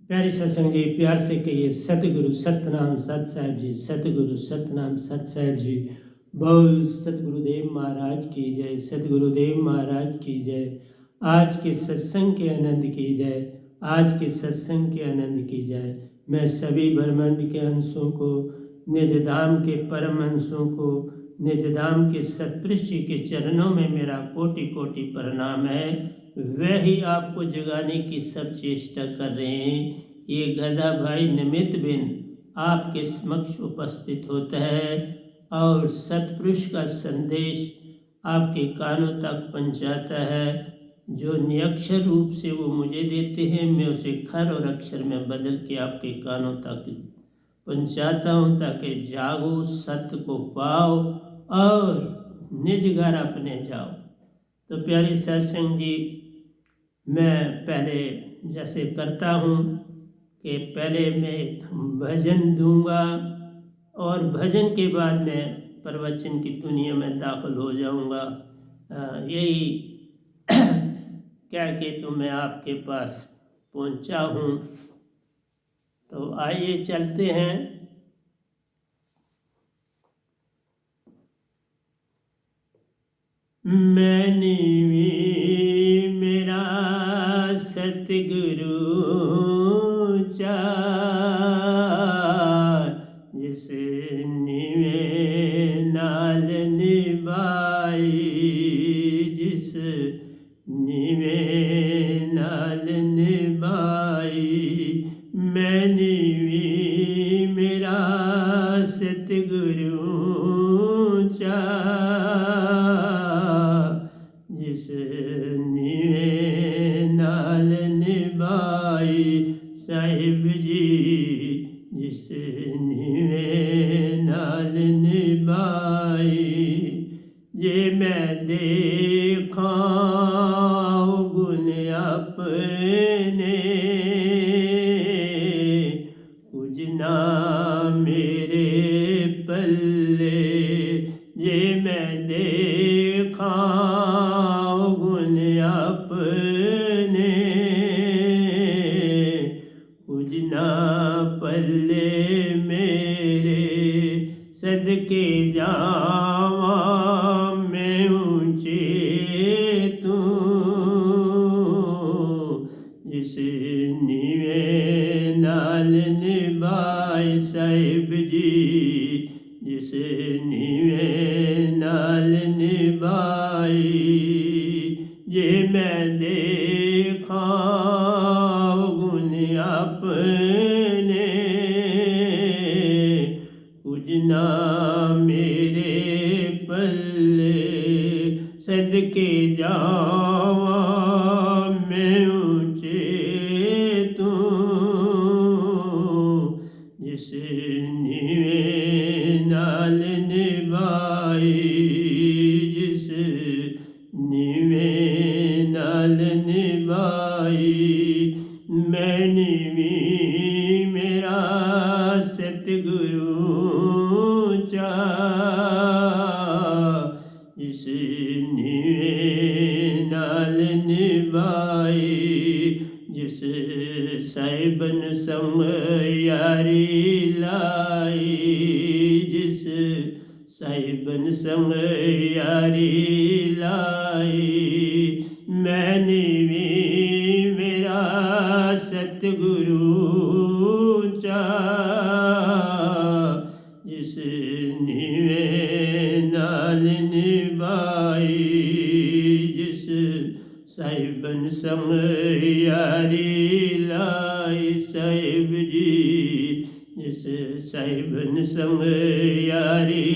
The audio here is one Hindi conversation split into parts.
प्यारे सत्संग जी, प्यार से कहिए सतगुरु सतनाम सत साहिब जी, सतगुरु सतनाम सत साहिब जी। बोल सतगुरुदेव महाराज की जय, सतगुरुदेव महाराज की जय। आज के सत्संग के आनंद की जय, आज के सत्संग के आनंद की जय। मैं सभी ब्रह्मांड के अंशों को, निज धाम के परम अंशों को, निज धाम के सतपुरुष जी के चरणों में मेरा कोटि कोटि प्रणाम है। वह ही आपको जगाने की सब चेष्टा कर रहे हैं। ये गधा भाई निमित्त बिन आपके समक्ष उपस्थित होता है और सतपुरुष का संदेश आपके कानों तक पहुंचाता है। जो निरक्षर रूप से वो मुझे देते हैं, मैं उसे खर और अक्षर में बदल के आपके कानों तक पहुंचाता हूँ, ताकि जागो, सत्य को पाओ और निज घर अपने जाओ। तो प्यारे सत्संग जी, मैं पहले जैसे करता हूँ कि पहले मैं एक भजन दूंगा और भजन के बाद मैं प्रवचन की दुनिया में दाखिल हो जाऊंगा। यही कह के तो मैं आपके पास पहुंचा हूँ। तो आइए चलते हैं। मैंने मेरा सतगुरु चार, जिस निवे नाल निभाई, जिस निवे नाल निभाई। मैंने मेरा सतगुरु चार, जिस निवे नाल निभाई। साहिब जी, जिस निवे नाल निभाई। जे मैं देखा गुण अपने, कुछ ना मेरे पल्ले। जे मैं देखा गुण अपने, कुछ ना पल्ले मेरे। सदके जावा मैं ऊंचे तू, जिस निवे नाल निभाए। साहिब जी, जिस निवे नाल निभाई। जे मैं देखा गुण अपने, कुछ ना मेरे पल्ले। सदके जावा मैं ऊंचे तू, जिस निवे नाल निभाई। जिस निवे नाल निभाई। मैंने मेरा सतगुरु चार, जिस निवे नाल निभाई। जिस साहिबन संग यारी लाई, जिस साहिबन संग यारी लाई। मैंने मेरा सतगुरु चार, जिस निवे नाल निभाई। जिस साहिबन संग यारी लाई। साहिब जी, जिस साहिबन संग यारी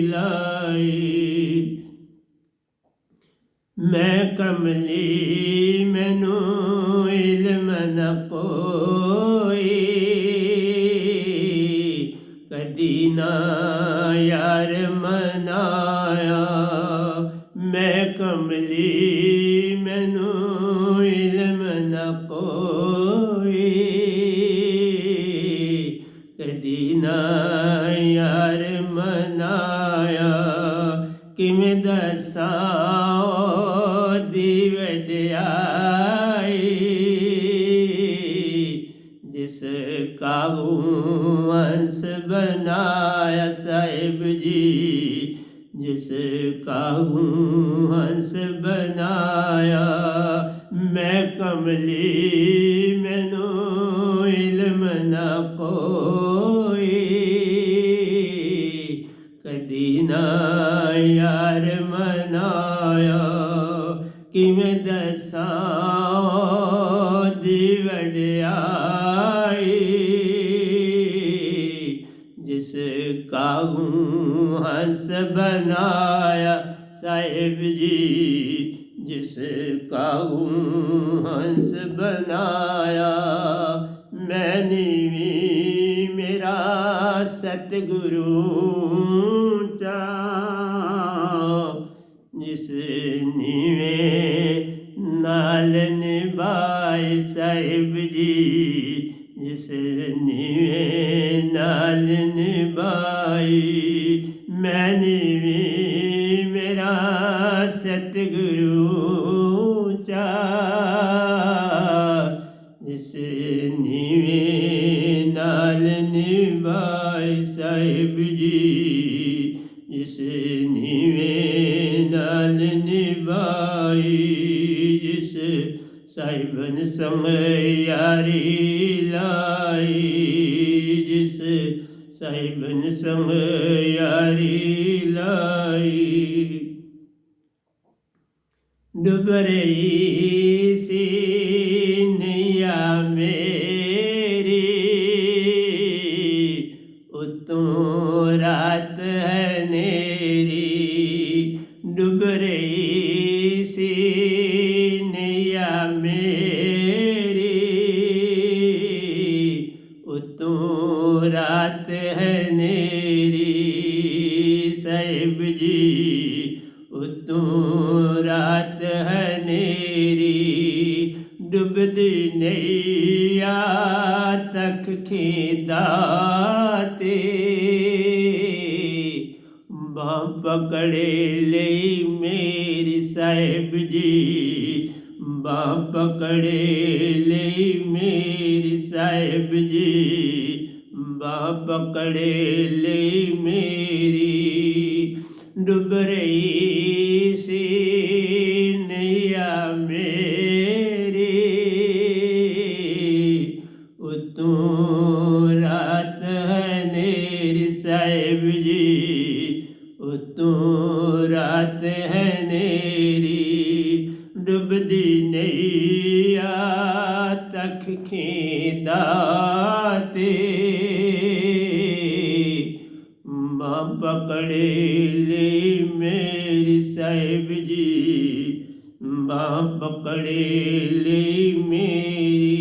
लाई। मैं कमली मैनू इल्म न कोई, कदी ना यार मनाया। मैं कमली मैनू इल्म न कोई, कदी ना यार मनाया। किवें दसां दी वड्याई, जिस काहू हंस बनाया साहिब जी, जिस काहू हंस बनाया। मैं कमली मैनू इल्म ना कोई, कदी ना यार मनाया। किवें दसां दी वड्याई, जिस काहू हंस बनाया साहिब जी, जिस काहू हंस बनाया। मैं नीवीं मेरा सतगुरु चा, जिस नीवें नाल निभाए साहिब जी, जिस नीवें नाल निभाई। मैं नीवीं मेरा सतगुरु चा, जिस नीवें नाल निभाए साहिब जी, जिस नीवें नाल निभाई। जिस साहिबन संग यारी लाई, जिस साहिबन संग यारी लाई। डूब रही सी नैया मेरी, उत्तों रात हनेरी। डूब रही सी नैया मेरी, उत्तों रात हनेरी। साहिब जी उत्तों रात हनेरी। डुबदी नैया तक खींदा ते, बां पकड़े लई मेरी साहिब जी, बां पकड़े लई मेरी साहिब जी, बां पकड़े लई मेरी। डूब रही सी नैया मेरी, उत्तों रात हनेरी साहिब जी, उत्तों रात हनेरी। डुबदी नैया तक खींदा ते, बां पकड़े ले मेरी साहिब जी, बां पकड़े ले मेरी।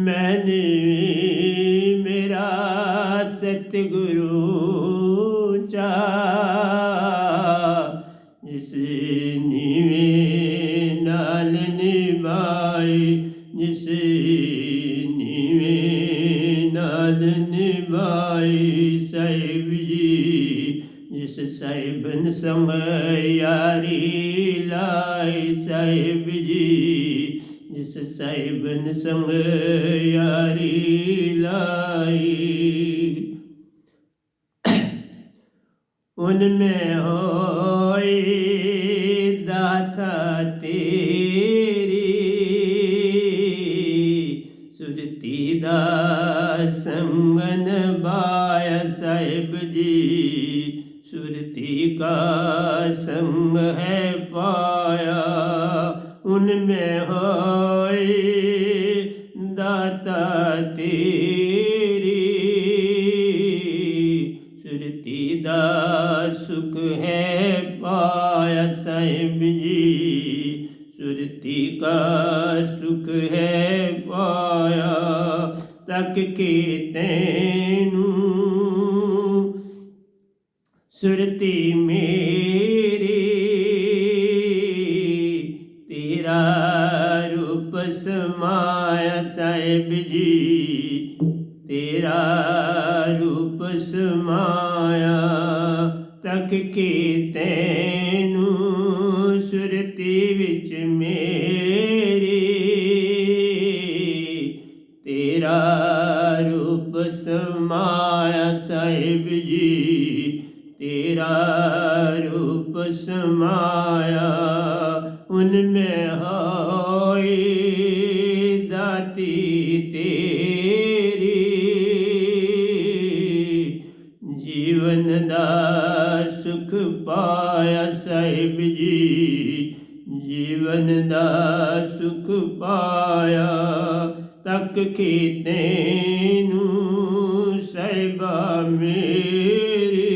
मैंने मेरा सतगुरु चा, जिस नीवें नाल निभाए, जिस नीवें नाल निभाए साहिब जी। जिस साहिबन संग यारी लाई साहिब जी, जिस साहिबन संग यारी लाई। उनमें होई दाता तेरी, सुरती दा संगन बाया साहिब जी, सुरती का संग है पाया। उनमें होई दाता तेरी, सुरती दा सुख है पाया साहिब जी, सुरती का सुख है पाया। तक के तैनू सुरती मेरी, तेरा रूप समाया साहिब जी, तेरा रूप समाया। तक के तैनू सुरती विच मेरी, तेरा रूप समाया साहिब जी, तेरा रूप समाया, उनमें होई दाती तेरी, जीवन दा सुख पाया साहिब जी, जीवन दा सुख पाया, तक कीते नूं साहिबा मेरी,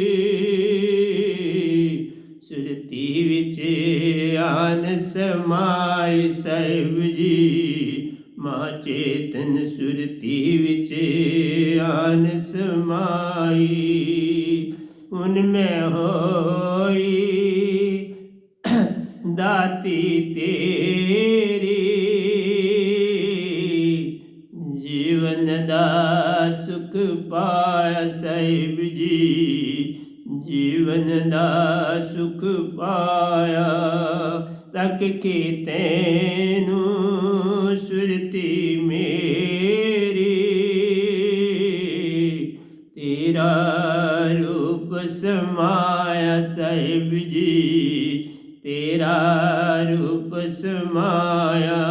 सुरती विच आन समाए साहिब जी, मां चेतन सुरती विच आन समाई, उनमें होई दाती तेरी, जीवन दा सुख पाया साहिब जी, जीवन दा सुख पाया, तक कीते नूं सुरती मेरी, तेरा रूप समाया साहिब जी, तेरा रूप समाया,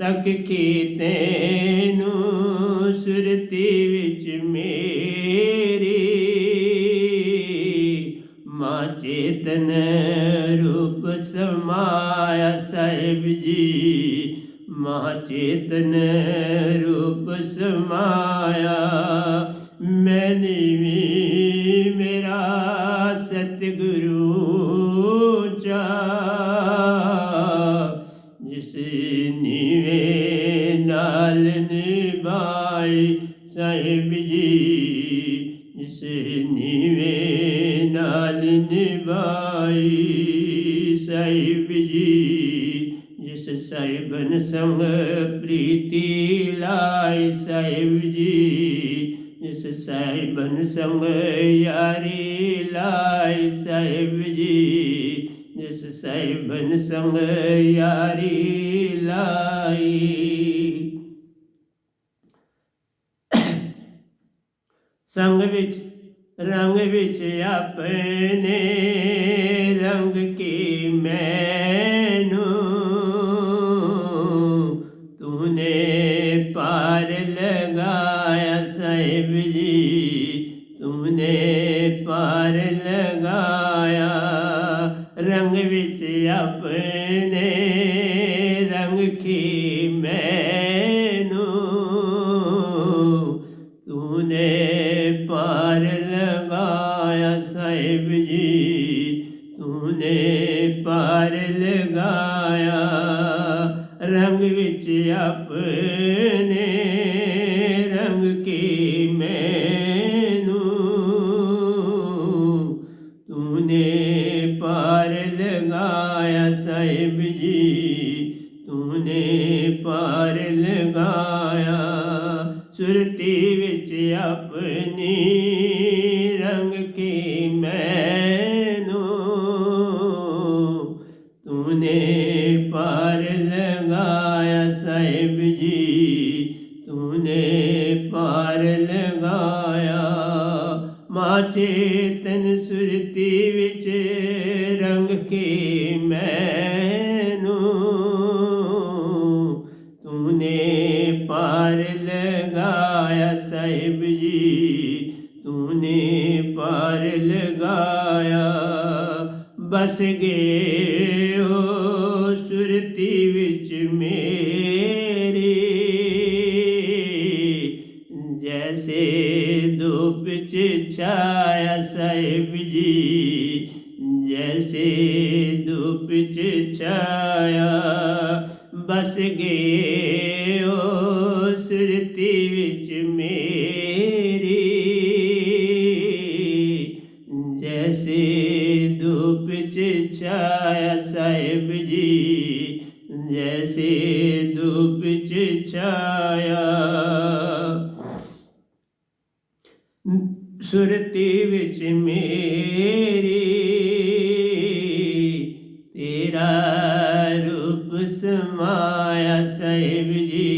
तक कीते नूं सुरती विच मेरी, मां चेतन रूप समाया साहिब जी, मां चेतन रूप समाया, मैंने भी मेरा सतगुरु चा, जिस नीवे नाल निभाई साहिब जी, जिस नीवे नाल निभाई साहिब जी, जिस साहिबन संग प्रीति लाई साहिब जी, जिस साहिबन संग यारी लाई साहिब जी, जिस साहिबन संग यारी लाई, संग विच रंग विच अपने रंग की मैनू, तूने पार लगाया साहिब जी, तूने पार लगाया, रंग विच अपने रंग की मैनू, तूने पार लगाया साहिब जी, तूने पार लगाया, रंग विच अपने रंग की मैनू, तूने पार लगाया साहिब जी, तूने पार लगाया, सुरती विच अपनी रंग की मैनू, तूने पार लगाया साहिब जी, तूने पार लगाया, मां चेतन सुरती विच रंग की मैनू, तूने पार लगाया साहिब जी, तूने पार लगाया, बस गए हो सुरती विच मेरी, जैसे धूप च छाया साहिब जी, जैसे धूप च छाया, बस गए हो सुरती विच मेरी, जैसे धूप च छाया साहिब जी, जैसे धूप च छाया, सुरती विच मेरी, तेरा रूप समाया साहिब जी,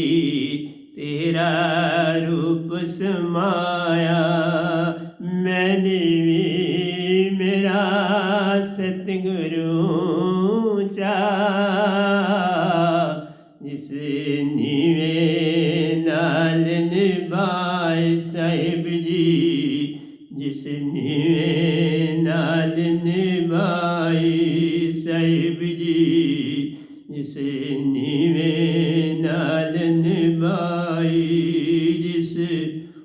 तेरा तेरा रूप समाया, मैंने भी मेरा सतगुरु ऊंचा, जिस नीवे नाल निभाए साहिब जी, जिस नीवे नाल निभाए साहिब जी, जिस नीवे नाल निभाई, जिस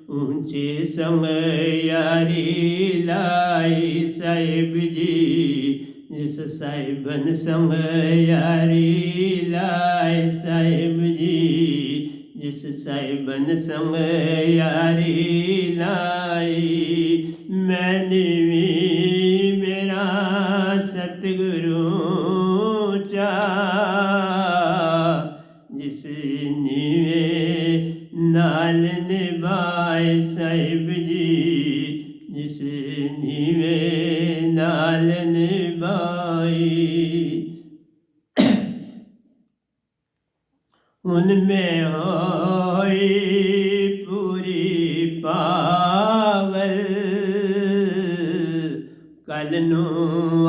ऊंचे समय यारी लाई साहिब जी, जिस साहिबन समय यारी लाई साहिब जी, जिस साहिबन समय यारी लाई, मैंने भी मेरा सतगुरु ऊंचा, जिस नीवे नाल निभाए साहिब जी, जिस नीवे नाल निभाई, उनमें होई पूरी पागल, कल नू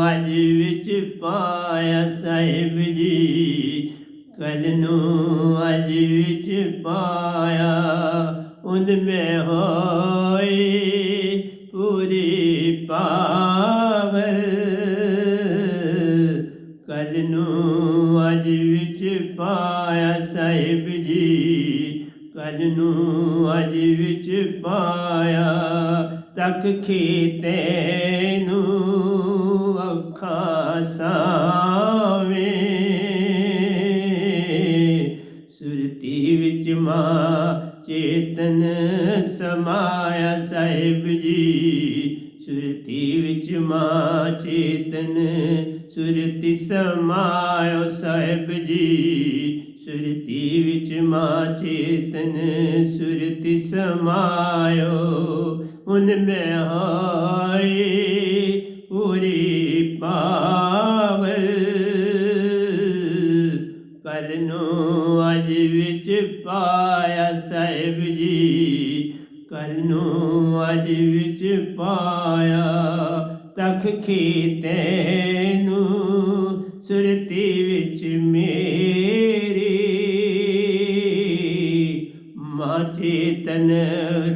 अज विच पाया साहिब जी, कल नू अज विच पाया, उनमें होई पूरी पागल, कल नू अज विच पाया साहिब जी, कल नू अज विच पाया, तक खीते नू अखां सावे, सुरती विच मां चेतन समाया साहिब जी, सुरती विच मां चेतन सुरति समायो साहिब जी, सुरती विच मां चेतन सुरति समायो, उनमें होई पूरी पागल, कल नू अज विच पाया साहिब जी, कल नू अज विच पाया, तख खीते नू सुरती विच मेरी, मां चेतन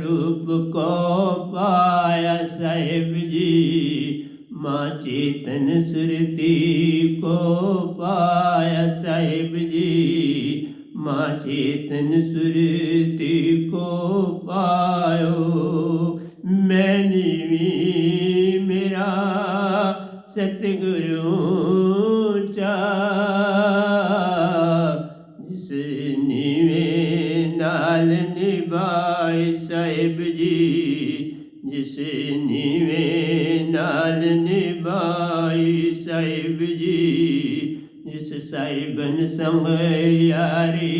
रूप को पाया साहिब जी, मां चेतन सुरती को पाया साहिब जी, मां चेतन सुरती को पायो, मैंने भी मेरा सतगुरु ऊंचा, जिस नीवे नाल निभाए साहिब जी, जिस नीवे नाल निभाए साहिब जी, जिस साहिबन समय यारी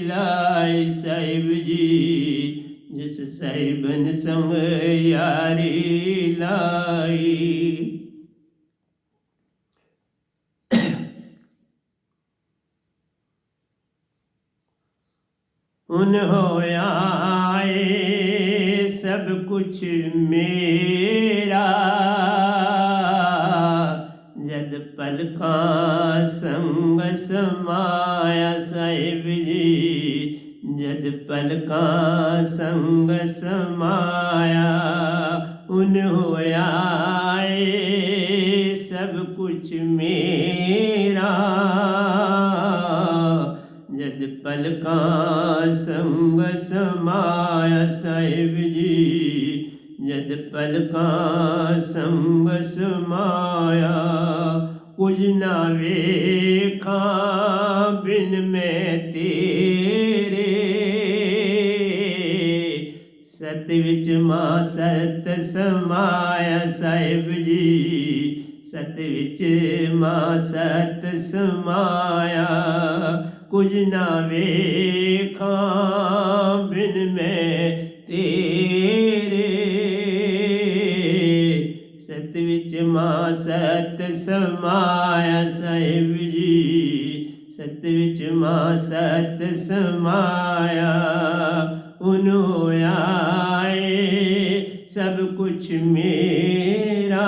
लाई साहिब जी, जिस साहिबन समय यारी लाई, उन होया सब कुछ मेरा, जद पलकां संग समाया साहिब जी, जद पलकां संग समाया, उन होया सब कुछ मेरा, जद पलकां संग समाया साहिब जी, जद पलकां संग समाया, कुछ ना वेखां बिन मैं तेरे, सत विच मां सत समाया साहिब जी, सत विच मां सत समाया, कुछ ना वेखां बिन मैं तेरे, सत विच मां सत समाया साहिब जी, सत विच मां सत समाया, उन होया सब कुछ मेरा,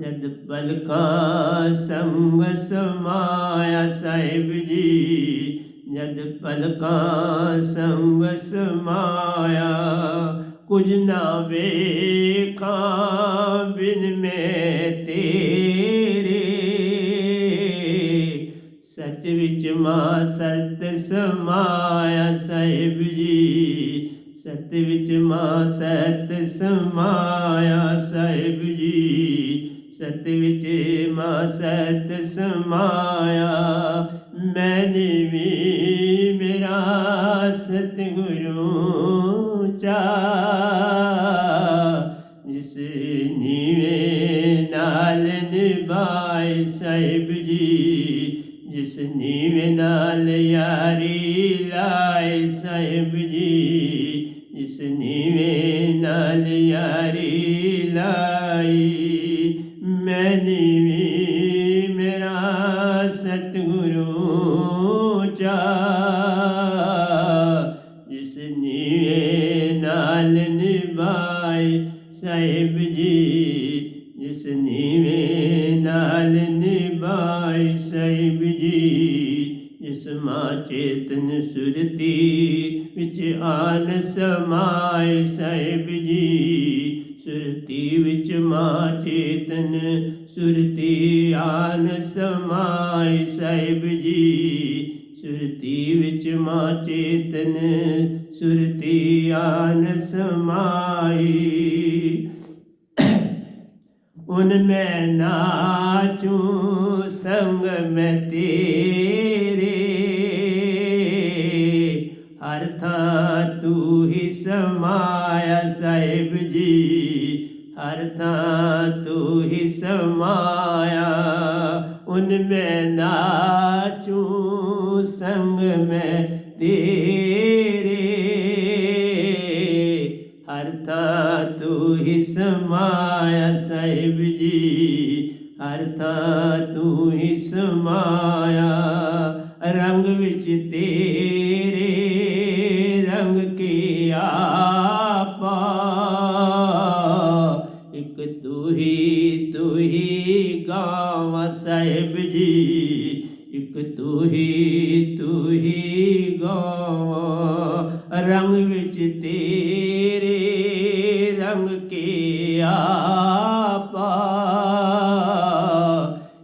जद पलकां संग समाया साहिब जी, जद पलकां संग समाया। कुछ ना वेखां बिन मैं तेरे, सच विच मां सत समाया साहिब जी, सत विच मां सत समाया साहिब जी, सत विच मां सत समाया। मैंने भी मेरा सतगुरु चा, जिस नीवे नाल निभाए साहिब जी, जिस नीवे नाल यारी लाए साहिब जी, जिस नीवे नाल यारी लाई। मैंने भी मेरा सतगुरु चा, जिस नीवे नाल निभाए साहिब जी, जिस नीवे नाल निभाए साहिब जी। जिस मां चेतन सुरती विच आन समाए साहिब जी, सुरती विच मां चेतन सुरती आन समाए साहिब जी, सुरती विच मां चेतन सुरती आन समाई। उनमें नाचूं संग में तेरे, हर थां तू ही समाया साहिब जी, हर थां तू ही समाया। उनमें नाचूं संग में तेरे, हर थां तू ही समाया साहिब जी, हर थां तू ही समाया। रंग विच तेरे रंग के आपा, एक तू ही गावां साहिब जी, एक तू ही गावां। रंग विच तेरे रंग के आपा,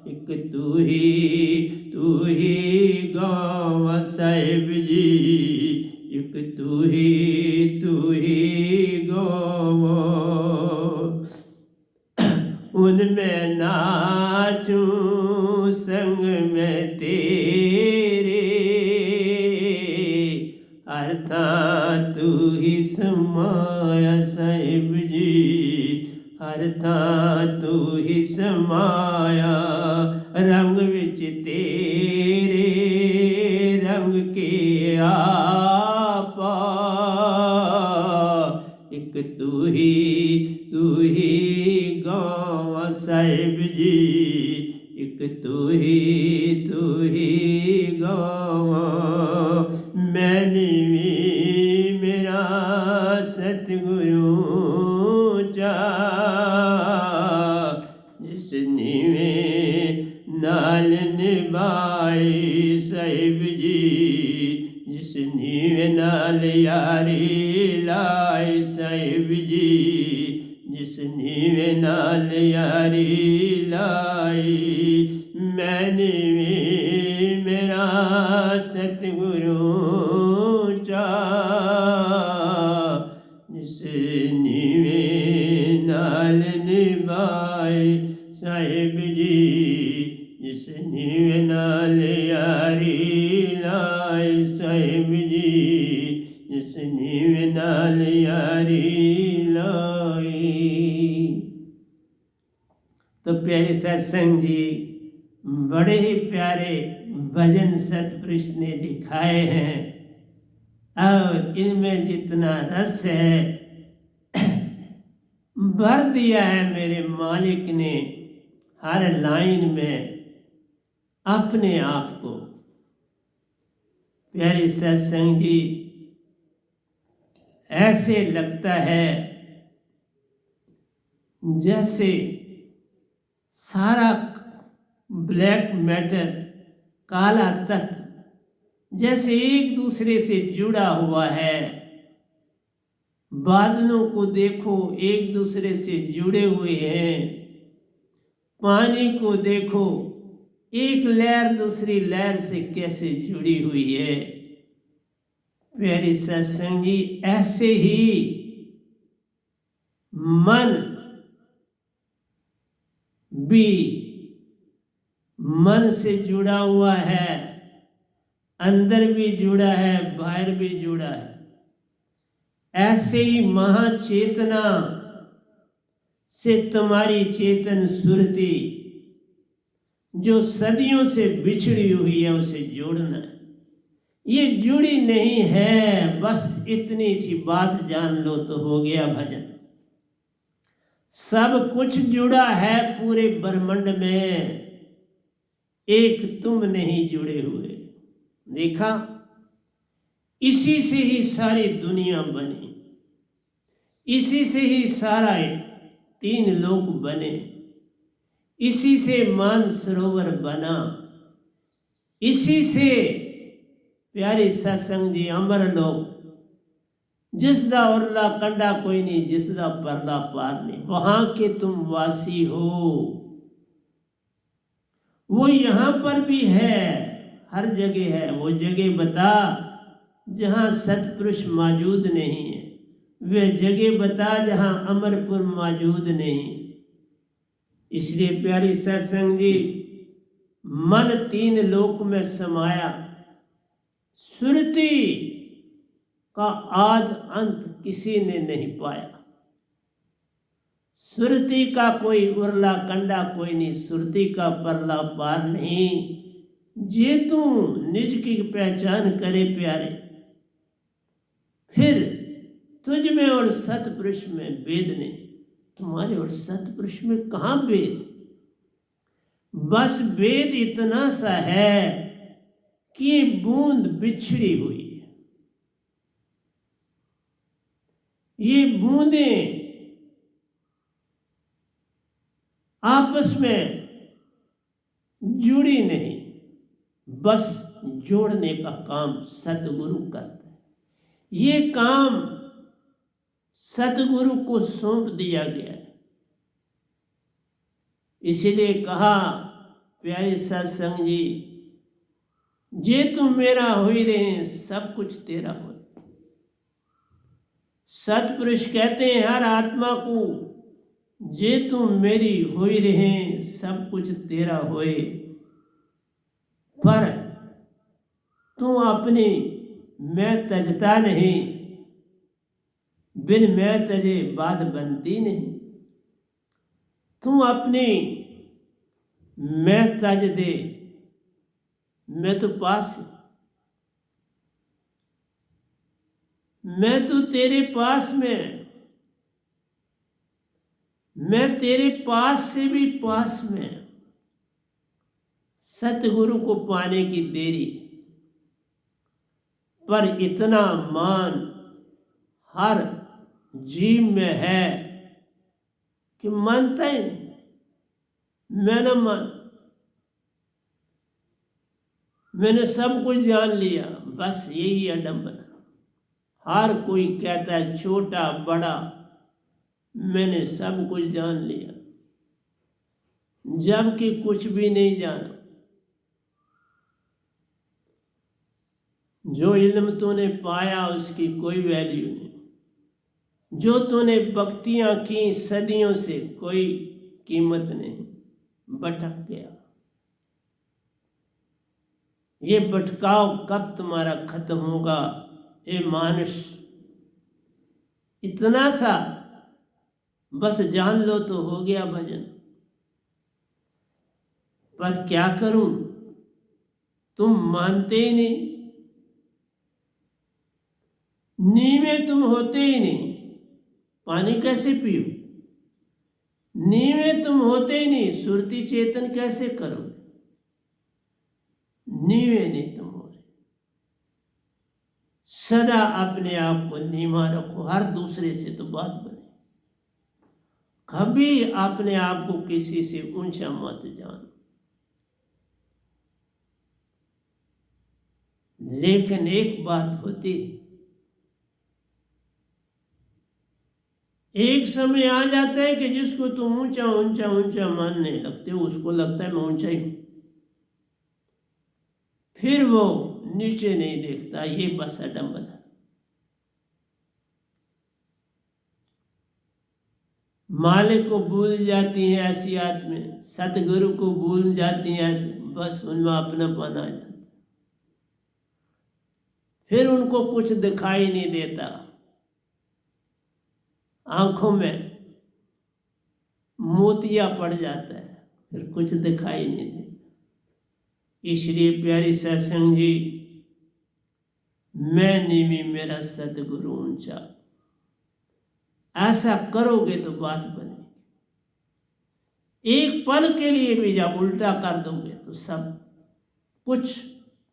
एक तू ही गावां साहिब जी, एक तू ही गावां। उनमें नाचूं संग में तेरे, हर थां तू ही समाया साहिब जी, हर थां तू ही समाया। रंग विच तेरे रंग के आपा, एक तू ही गावां साहिब जी, एक तू ही गावां। मैंने भी मेरा सतगुरु चा, जिस नीवे नाल निभाए साहिब जी, जिस नीवे नाल यारी लाए साहिब जी, जिस नीवे नाल यारी लाई। मैंने भी मेरा सतगुरु चा, जिस नीवे नाल निभाए साहिब जी, जिस नीवे नाल यारी लाए साहिब जी, जिस नीवे नाल यारी लाई। तो प्यारे सत्संग जी, बड़े ही प्यारे भजन सतपुरुष ने दिखाए हैं, और इनमें जितना रस है भर दिया है मेरे मालिक ने हर लाइन में अपने आप को। प्यारे सत्संग जी, ऐसे लगता है जैसे सारा ब्लैक मैटर, काला तत्व जैसे एक दूसरे से जुड़ा हुआ है। बादलों को देखो, एक दूसरे से जुड़े हुए हैं। पानी को देखो, एक लहर दूसरी लहर से कैसे जुड़ी हुई है। प्यारे सत्संग जी, ऐसे ही मन भी मन से जुड़ा हुआ है, अंदर भी जुड़ा है, बाहर भी जुड़ा है। ऐसे ही महाचेतना से तुम्हारी चेतन सुरती जो सदियों से बिछड़ी हुई है उसे जोड़ना है। ये जुड़ी नहीं है, बस इतनी सी बात जान लो तो हो गया भजन। सब कुछ जुड़ा है पूरे ब्रह्मांड में, एक तुम नहीं जुड़े हुए। देखा, इसी से ही सारी दुनिया बनी, इसी से ही सारा 3 लोक बने, इसी से मानसरोवर बना, इसी से प्यारे सत्संग जी अमर लोग, जिसदा उरला कंडा कोई नहीं, जिसदा परला पार नहीं, वहां के तुम वासी हो। वो यहाँ पर भी है, हर जगह है। वो जगह बता जहाँ सतपुरुष मौजूद नहीं है, वे जगह बता जहाँ अमरपुर मौजूद नहीं। इसलिए प्यारी सत्संग जी, मन 3 लोक में समाया, सुरती का आद अंत किसी ने नहीं पाया। सुरती का कोई उरला कंडा कोई नहीं, सुरती का परला पार नहीं। जे तू निज की पहचान करे प्यारे, फिर तुझ में और सतपुरुष में भेद नहीं। तुम्हारे और सतपुरुष में कहाँ भेद? बस भेद इतना सा है कि ये बूंद बिछड़ी हुई है, ये बूंदें आपस में जुड़ी नहीं, बस जोड़ने का काम सतगुरु करता है। ये काम सतगुरु को सौंप दिया गया है। इसीलिए कहा प्यारे सत्संग जी, जे तुम मेरा होई रहे सब कुछ तेरा हो। सतपुरुष कहते हैं हर आत्मा को, जे तुम मेरी होई रहे सब कुछ तेरा होए। पर तू अपनी मैं तजता नहीं, बिन मैं तजे बात बनती नहीं। तू अपनी मैं तज दे, मैं तो पास, मैं तो तेरे पास में, मैं तेरे पास से भी पास में। सतगुरु को पाने की देरी, पर इतना मान हर जीव में है कि मानता ही नहीं। मैं न मान, मैंने सब कुछ जान लिया, बस यही अडम्बना। हर कोई कहता है छोटा बड़ा, मैंने सब कुछ जान लिया, जबकि कुछ भी नहीं जाना। जो इल्म तूने पाया उसकी कोई वैल्यू नहीं, जो तूने भक्तियां की सदियों से कोई कीमत नहीं, भटक गया। ये भटकाव कब तुम्हारा खत्म होगा? ए मानुष, इतना सा बस जान लो तो हो गया भजन। पर क्या करूं, तुम मानते ही नहीं, नीवे तुम होते ही नहीं, पानी कैसे पियो? नीवे तुम होते ही नहीं, सुरती चेतन कैसे करो? नीवे नहीं तुम हो रहे। सदा अपने आप को नीवा रखो, हर दूसरे से तो बात बने। कभी अपने आप को किसी से ऊंचा मत जानो। लेकिन एक बात होती, एक समय आ जाता है कि जिसको तुम ऊंचा ऊंचा ऊंचा मानने लगते हो उसको लगता है मैं ऊंचा ही हूं, फिर वो नीचे नहीं देखता। ये बस अडम्बन है। मालिक को भूल जाती हैं ऐसी आत्में, सतगुरु को भूल जाती हैं, बस उनमें अपनापन आ जाता, फिर उनको कुछ दिखाई नहीं देता, आंखों में मोतिया पड़ जाता है, फिर कुछ दिखाई नहीं देता। इसलिए प्यारी सत्संग जी, मैं नीवी मेरा सतगुरु ऊंचा, ऐसा करोगे तो बात बनेगी। एक पल के लिए भी जब उल्टा कर दोगे तो सब कुछ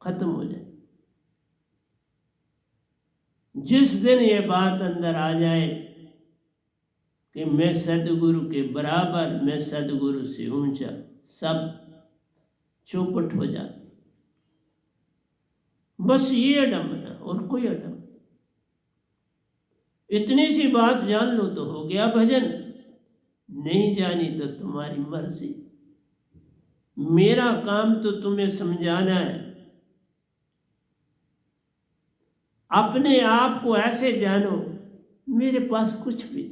खत्म हो जाए। जिस दिन ये बात अंदर आ जाए कि मैं सदगुरु के बराबर, मैं सदगुरु से ऊंचा, सब चौपट हो जाता। बस ये अडम्बना और कोई अडम्बना। इतनी सी बात जान लो तो हो गया भजन, नहीं जानी तो तुम्हारी मर्जी। मेरा काम तो तुम्हें समझाना है। अपने आप को ऐसे जानो मेरे पास कुछ भी,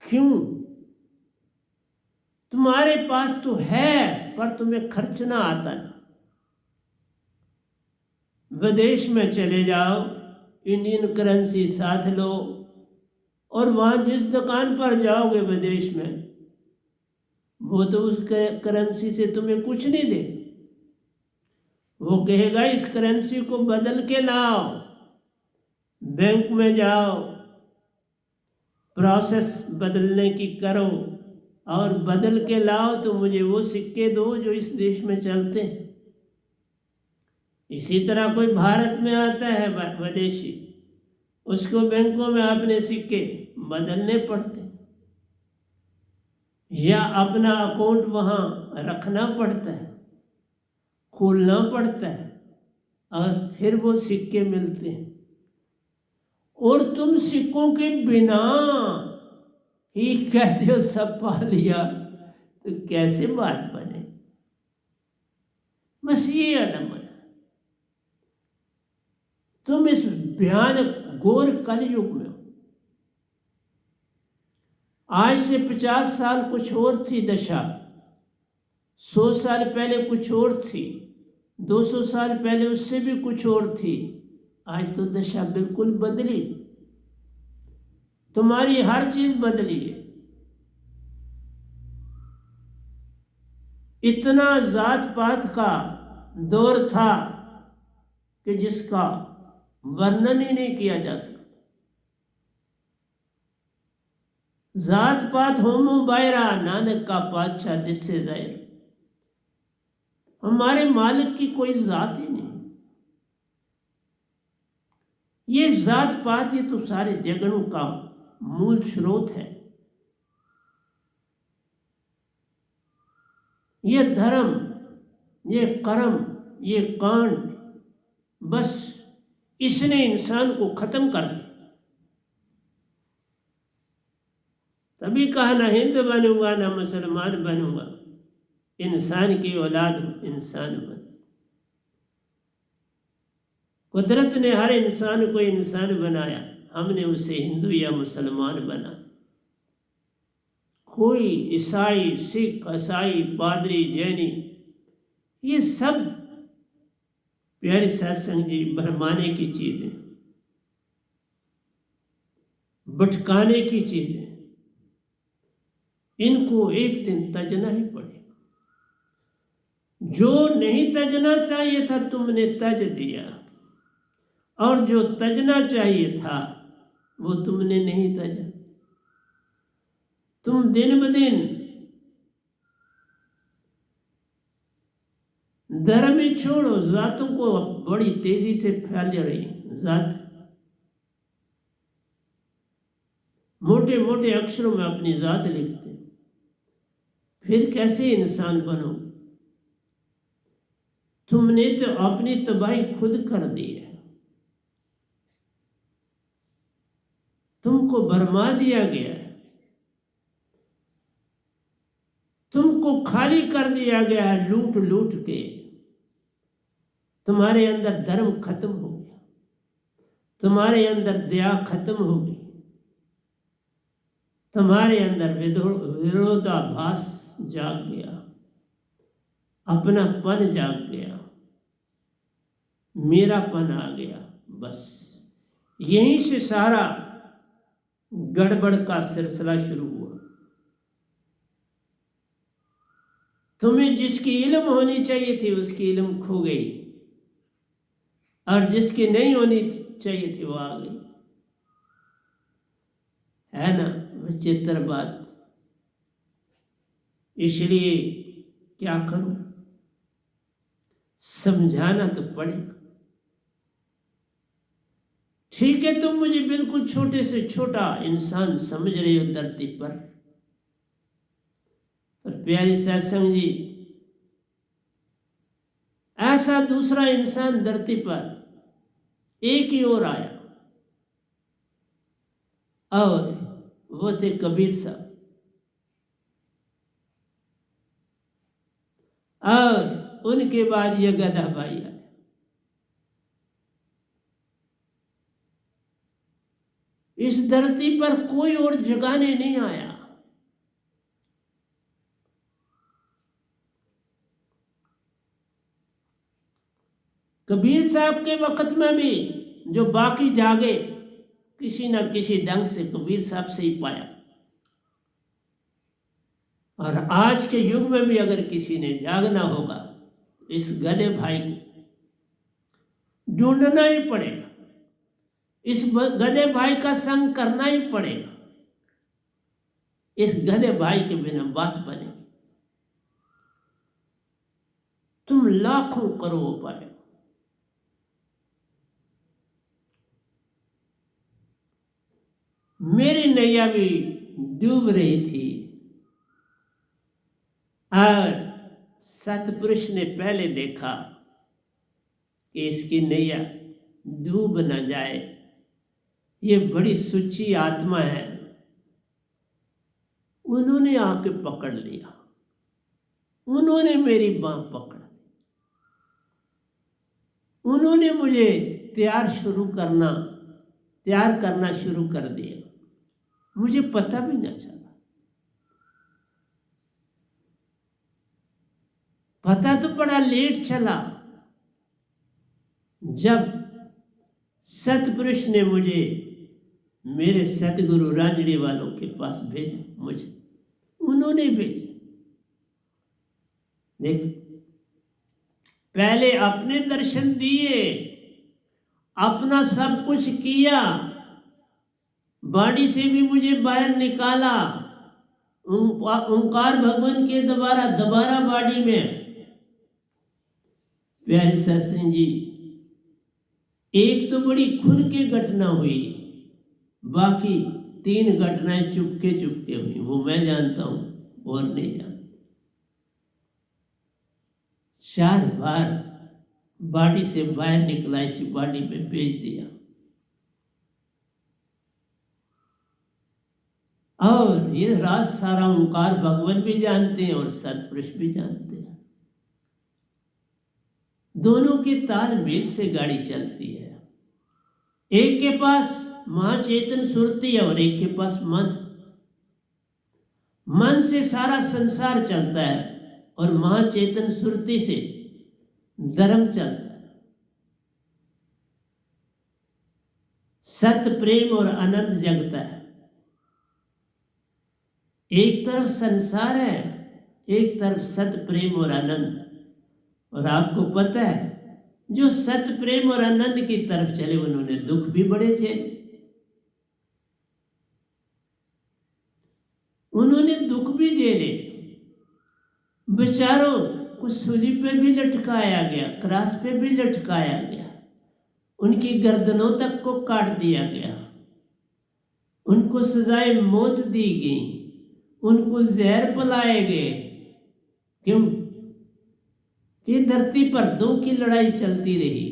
क्यों? तुम्हारे पास तो है पर तुम्हें खर्चना आता नहीं। विदेश में चले जाओ, इंडियन करेंसी साथ लो, और वहाँ जिस दुकान पर जाओगे विदेश में, वो तो उस करेंसी से तुम्हें कुछ नहीं दे। वो कहेगा इस करेंसी को बदल के लाओ, बैंक में जाओ, प्रोसेस बदलने की करो और बदल के लाओ तो मुझे वो सिक्के दो जो इस देश में चलते हैं। इसी तरह कोई भारत में आता है विदेशी, उसको बैंकों में अपने सिक्के बदलने पड़ते हैं या अपना अकाउंट वहाँ रखना पड़ता है, खोलना पड़ता है, और फिर वो सिक्के मिलते हैं। और तुम सिक्कों के बिना ही कहते हो सब पा लिया, तो कैसे बात बने? बस ये अडम्बन। तुम इस भयानक घोर कलयुग में हो। आज से 50 साल कुछ और थी दशा, 100 साल पहले कुछ और थी, 200 साल पहले उससे भी कुछ और थी। आज तो दशा बिल्कुल बदली। तुम्हारी हर चीज बदली है। इतना जात पात का दौर था कि जिसका वर्णन ही नहीं किया जा सकता। जात पात होमो बायरा, नानक का पातशाह दिससे जाहिर। हमारे मालिक की कोई जात ही नहीं। ये जात पात ही तो सारे जगड़ों का मूल स्रोत है। ये धर्म, ये कर्म, ये कांड, बस इसने इंसान को खत्म कर दिया। तभी कहा ना हिंदू बनूंगा ना मुसलमान बनूंगा, इंसान की औलाद हूं, इंसान बन। कुदरत ने हर इंसान को इंसान बनाया, हमने उसे हिंदू या मुसलमान बना। कोई ईसाई, सिख, ईसाई, पादरी, जैनी, ये सब प्यारे सत्संग जी भरमाने की चीजें, भटकाने की चीजें, इनको एक दिन तजना ही पड़ेगा। जो नहीं तजना चाहिए था तुमने तज दिया, और जो तजना चाहिए था वो तुमने नहीं तजा। तुम दिन ब दिन धर्म ही छोड़ो, जातों को बड़ी तेजी से फैल रही जात मोटे मोटे अक्षरों में अपनी जात लिखते हैं, फिर कैसे इंसान बनोगे? तुमने तो अपनी तबाही खुद कर दी है। तुमको बरमा दिया गया है, तुमको खाली कर दिया गया है लूट लूट के। तुम्हारे अंदर धर्म खत्म हो गया, तुम्हारे अंदर दया खत्म हो गई, तुम्हारे अंदर विरोधाभास जाग गया, अपनापन जाग गया, मेरापन आ गया। बस यहीं से सारा गड़बड़ का सिलसिला शुरू हुआ। तुम्हें जिसकी इल्म होनी चाहिए थी उसकी इल्म खो गई, और जिसकी नहीं होनी चाहिए थी वो आ गई। है ना विचित्र बात? इसलिए क्या करूं, समझाना तो पड़ेगा। ठीक है, तुम मुझे बिल्कुल छोटे से छोटा इंसान समझ रहे हो धरती पर प्यारी सत्संग जी, ऐसा दूसरा इंसान धरती पर एक ही और आया, और वो थे कबीर साहब। और उनके बाद ये गधा भाई आया। इस धरती पर कोई और जगाने नहीं आया। कबीर साहब के वक्त में भी जो बाकी जागे, किसी न किसी ढंग से कबीर साहब से ही पाया। और आज के युग में भी अगर किसी ने जागना होगा, इस गधे भाई को ढूंढना ही पड़ेगा, इस गधे भाई का संग करना ही पड़ेगा। इस गधे भाई के बिना बात बनेगी। तुम लाखों करो उपाय, मेरी नैया भी डूब रही थी, और सतपुरुष ने पहले देखा कि इसकी नैया डूब न जाए, ये बड़ी सुची आत्मा है। उन्होंने आके पकड़ लिया, उन्होंने मेरी बांह पकड़ ली, उन्होंने मुझे तैयार करना शुरू कर दिया। मुझे पता भी न चला। पता तो बड़ा लेट चला, जब सतपुरुष ने मुझे मेरे सतगुरु राजड़ी वालों के पास भेजा। मुझे उन्होंने भेजा। देख, पहले अपने दर्शन दिए, अपना सब कुछ किया, बाड़ी से भी मुझे बाहर निकाला, ओंकार भगवान के दोबारा बाड़ी में। प्यारे सत्संग जी, एक तो बड़ी खुद की घटना हुई, बाकी 3 घटनाएं चुपके चुपके हुई। वो मैं जानता हूं और नहीं जानता। 4 बार बाड़ी से बाहर निकला, इसी बाड़ी में भेज दिया। और ये राज सारा ओंकार भगवान भी जानते हैं और सतपुरुष भी जानते हैं। दोनों के तालमेल से गाड़ी चलती है। एक के पास महाचेतन सुरती है और एक के पास मन। मन से सारा संसार चलता है और महाचेतन सुरती से धर्म चलता है। सत्य, प्रेम और आनंद जगता है। एक तरफ संसार है, एक तरफ सत्य, प्रेम और आनंद। और आपको पता है, जो सत्य, प्रेम और आनंद की तरफ चले उन्होंने दुख भी बड़े झेले। उन्होंने दुख भी झेले। बेचारों को सूली पे भी लटकाया गया, क्रॉस पे भी लटकाया गया, उनकी गर्दनों तक को काट दिया गया। उनको सजाए मौत दी गई, उनको जहर पिलाए गए। क्यों? कि धरती पर दो की लड़ाई चलती रही,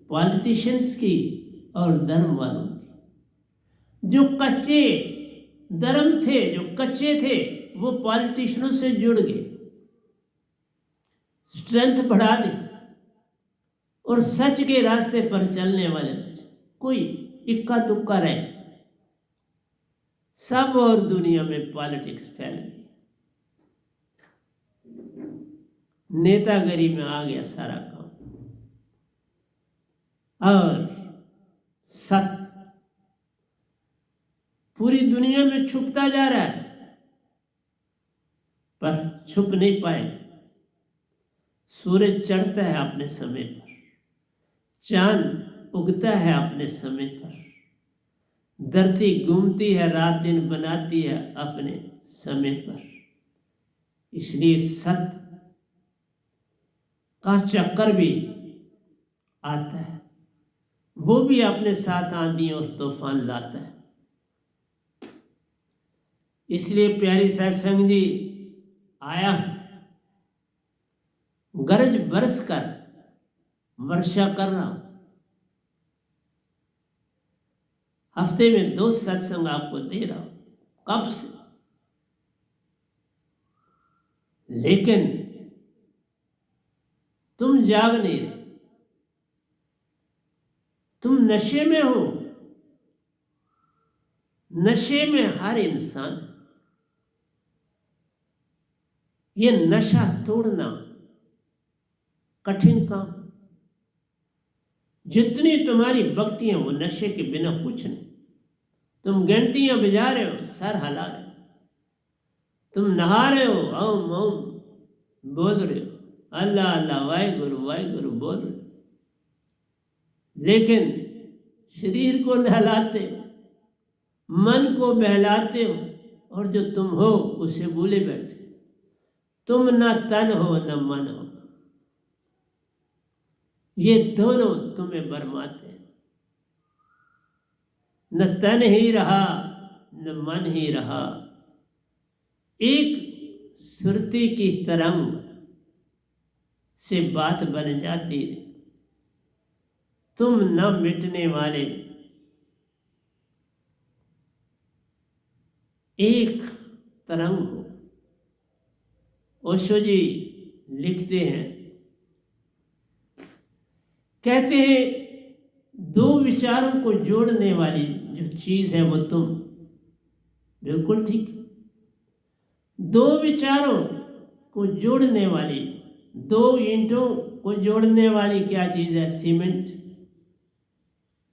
पॉलिटिशियंस की और धर्म वालों की। जो कच्चे धर्म थे, जो कच्चे थे, वो पॉलिटिशियनों से जुड़ गए, स्ट्रेंथ बढ़ा दी, और सच के रास्ते पर चलने वाले कोई इक्का दुक्का रह गए। सब और दुनिया में पॉलिटिक्स फैल गई, नेतागिरी में आ गया सारा काम, और सत्य पूरी दुनिया में छुपता जा रहा है, पर छुप नहीं पाए। सूरज चढ़ता है अपने समय पर, चांद उगता है अपने समय पर, धरती घूमती है, रात दिन बनाती है अपने समय पर। इसलिए सत्य का चक्कर भी आता है, वो भी अपने साथ आंधी और तूफान लाता है। इसलिए प्यारी सत्संग जी आया, गरज बरस कर वर्षा कर रहा हूं। हफ्ते में 2 सत्संग आपको दे रहा हूं, कब से? लेकिन तुम जाग नहीं रहे, तुम नशे में हो। नशे में हर इंसान, ये नशा तोड़ना कठिन काम। जितनी तुम्हारी भक्ति है वो नशे के बिना कुछ नहीं। तुम घंटियां बजा रहे हो, सर हिला रहे हो, तुम नहा रहे हो, ओम ओम बोल रहे हो, अल्लाह अल्लाह वाहिगुरु वाहिगुरु बोल रहे हो, लेकिन शरीर को नहलाते, मन को बहलाते हो, और जो तुम हो उसे भूले बैठे। तुम न तन हो न मन हो, ये दोनों तुम्हें बरमाते हैं। न तन ही रहा न मन ही रहा, एक सुरती की तरंग से बात बन जाती है। तुम न मिटने वाले एक तरंग हो। ओशो जी लिखते हैं, कहते हैं, 2 विचारों को जोड़ने वाली जो चीज है वो तुम। बिल्कुल ठीक। 2 विचारों को जोड़ने वाली, 2 ईंटों को जोड़ने वाली क्या चीज है? सीमेंट,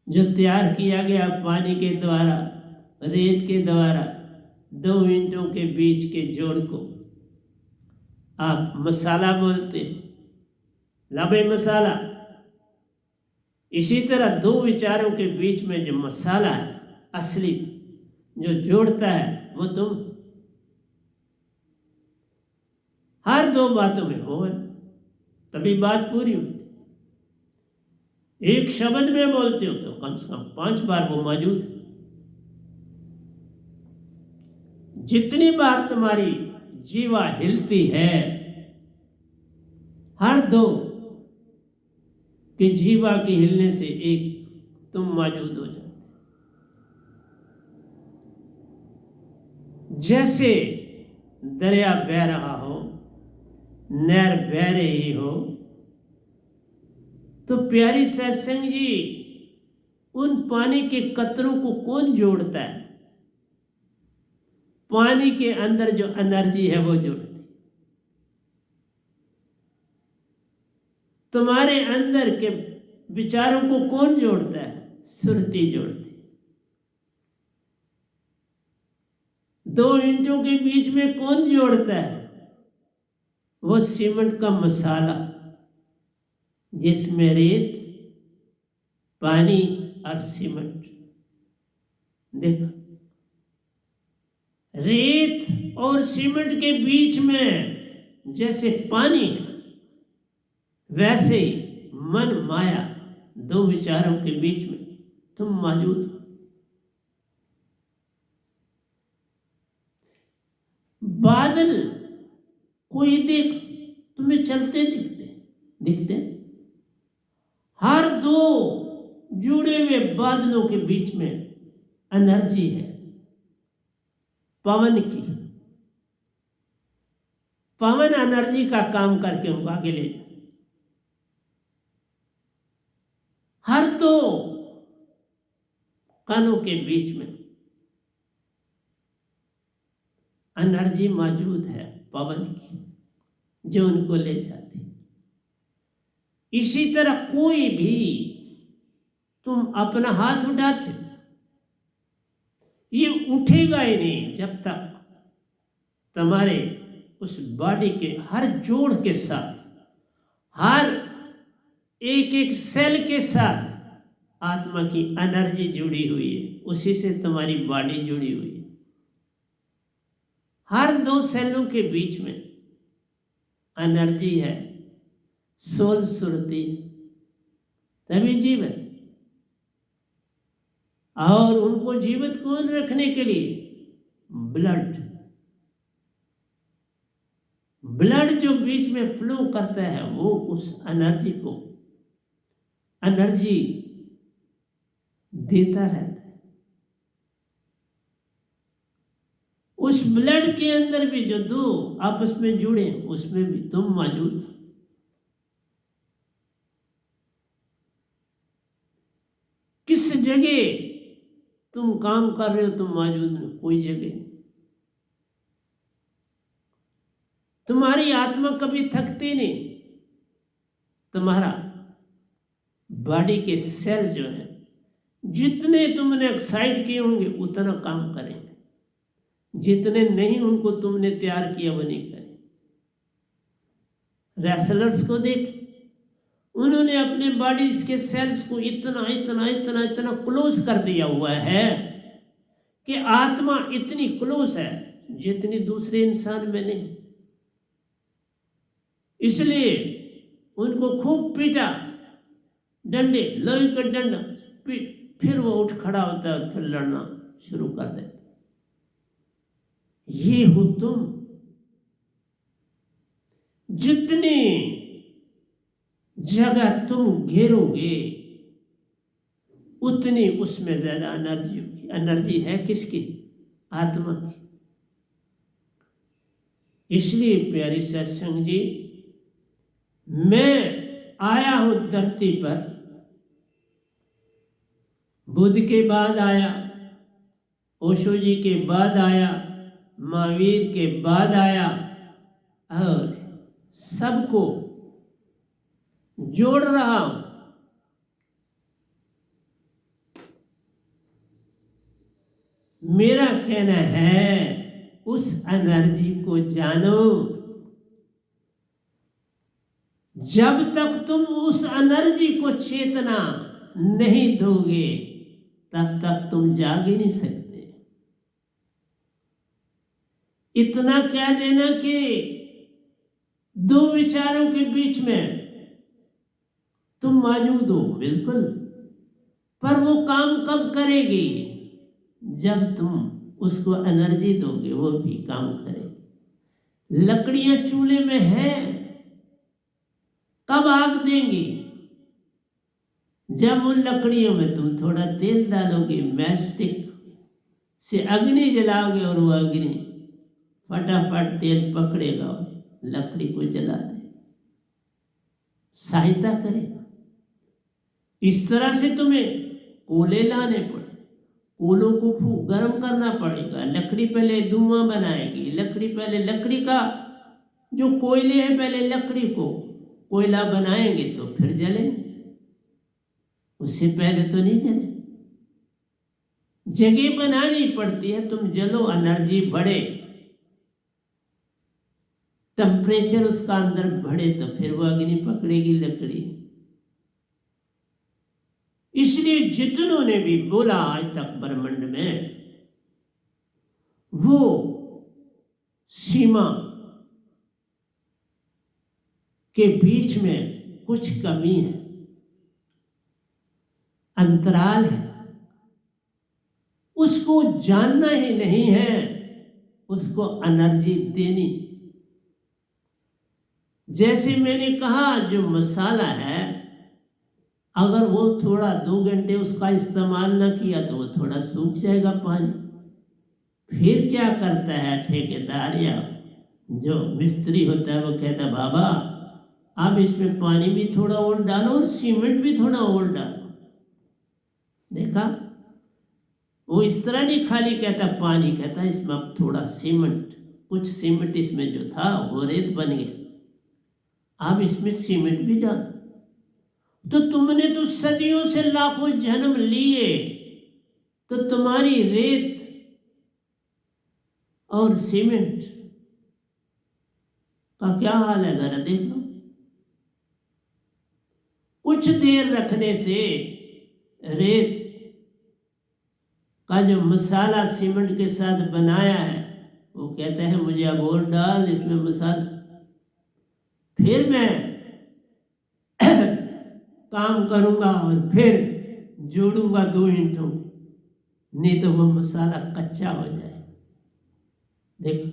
जो तैयार किया गया पानी के द्वारा, रेत के द्वारा, 2 ईंटों के बीच के जोड़ को आप मसाला बोलते हैं, लाबे मसाला। इसी तरह 2 विचारों के बीच में जो मसाला है असली, जो जोड़ता है, वो तुम। हर 2 बातों में हो है, तभी बात पूरी होती। एक शब्द में बोलते हो तो कम से कम 5 बार वो मौजूद है। जितनी बार तुम्हारी जीवा हिलती है, हर 2 कि जीवा के हिलने से एक तुम मौजूद हो जाते। जैसे दरिया बह रहा हो, नहर बह रही हो, तो प्यारी सत्संग जी, उन पानी के कतरों को कौन जोड़ता है? पानी के अंदर जो एनर्जी है वो जोड़ती। तुम्हारे अंदर के विचारों को कौन जोड़ता है? सुरती जोड़ती। 2 ईंटों के बीच में कौन जोड़ता है? वो सीमेंट का मसाला, जिसमें रेत, पानी और सीमेंट। देखो, रेत और सीमेंट के बीच में जैसे पानी है, वैसे ही मन माया, 2 विचारों के बीच में तुम मौजूद हो। बादल कोई देख तुम्हें चलते दिखते हर दो जुड़े हुए बादलों के बीच में एनर्जी है पवन की। पवन एनर्जी का काम करके उनको आगे ले जाए। हर दो कणों के बीच में एनर्जी मौजूद है पवन की, जो उनको ले जाती। इसी तरह कोई भी तुम अपना हाथ उठाते, ये उठेगा ही नहीं जब तक तुम्हारे उस बॉडी के हर जोड़ के साथ, हर एक एक सेल के साथ आत्मा की एनर्जी जुड़ी हुई है। उसी से तुम्हारी बॉडी जुड़ी हुई है। हर दो सेलों के बीच में एनर्जी है, सोल सुरती, तभी जीवित। और उनको जीवित कौन रखने के लिए? ब्लड जो बीच में फ्लो करता है वो उस एनर्जी को एनर्जी देता रहता है। उस ब्लड के अंदर भी जो दो आपस में जुड़े, उसमें भी तुम मौजूद हो। किस जगह तुम काम कर रहे हो तुम मौजूद नहीं, कोई जगह नहीं। तुम्हारी आत्मा कभी थकती नहीं। तुम्हारा बॉडी के सेल जो है, जितने तुमने एक्साइट किए होंगे उतना काम करेंगे, जितने नहीं उनको तुमने तैयार किया वो नहीं करें। रेसलर्स को देख, उन्होंने अपने बॉडी के सेल्स को इतना इतना इतना इतना क्लोज कर दिया हुआ है कि आत्मा इतनी क्लोज है जितनी दूसरे इंसान में नहीं। इसलिए उनको खूब पीटा, डंडे, लोहे का डंडा, फिर वो उठ खड़ा होता है, फिर लड़ना शुरू कर देता। ये हो तुम। जितनी जगह तुम घेरोगे उतनी उसमें ज्यादा एनर्जी है किसकी? आत्मा की। इसलिए प्यारे सत्संग जी, मैं आया हूं धरती पर, बुद्ध के बाद आया, ओशो जी के बाद आया, महावीर के बाद आया, और सबको जोड़ रहा हूं। मेरा कहना है उस एनर्जी को जानो। जब तक तुम उस एनर्जी को चेतना नहीं दोगे तब तक तुम जाग ही नहीं सकते। इतना कह देना कि दो विचारों के बीच में तुम मौजूद हो, बिल्कुल, पर वो काम कब करेगी? जब तुम उसको एनर्जी दोगे वो भी काम करेगी। लकड़ियां चूल्हे में है, कब आग देंगी? जब उन लकड़ियों में तुम थोड़ा तेल डालोगे, मैचस्टिक से अग्नि जलाओगे और वो अग्नि फटाफट तेल पकड़ेगा, लकड़ी को जला दे, सहायता करेगा। इस तरह से तुम्हें कोयले लाने पड़े, कोलों को गर्म करना पड़ेगा। लकड़ी पहले धुआं बनाएगी, लकड़ी का जो कोयले है पहले लकड़ी को कोयला बनाएंगे तो फिर जलेंगे, उससे पहले तो नहीं जले। जगह बनानी पड़ती है, तुम जलो, एनर्जी बढ़े, टेम्परेचर उसका अंदर बढ़े तो फिर वो अग्नि पकड़ेगी लकड़ी। इसलिए जितनों ने भी बोला आज तक ब्रह्मांड में, वो सीमा के बीच में कुछ कमी है, अंतराल है, उसको जानना ही नहीं है, उसको एनर्जी देनी। जैसे मैंने कहा, जो मसाला है, अगर वो थोड़ा 2 घंटे उसका इस्तेमाल ना किया तो वो थोड़ा सूख जाएगा पानी। फिर क्या करता है ठेकेदार या जो मिस्त्री होता है, वो कहता है बाबा आप इसमें पानी भी थोड़ा और डालो और सीमेंट भी थोड़ा और डालो। देखा, वो इस तरह नहीं खाली कहता पानी, कहता इसमें अब थोड़ा सीमेंट, कुछ सीमेंट इसमें जो था वो रेत बन गया, आप इसमें सीमेंट भी डालो। तो तुमने तो सदियों से लाखों जन्म लिए, तो तुम्हारी रेत और सीमेंट का क्या हाल है, जरा देख लो। कुछ देर रखने से रेत का जो मसाला सीमेंट के साथ बनाया है, वो कहते हैं मुझे अब और डाल इसमें मसाला, फिर मैं काम करूंगा और फिर जोड़ूंगा 2 ईंटों, नहीं तो वो मसाला कच्चा हो जाए। देखो,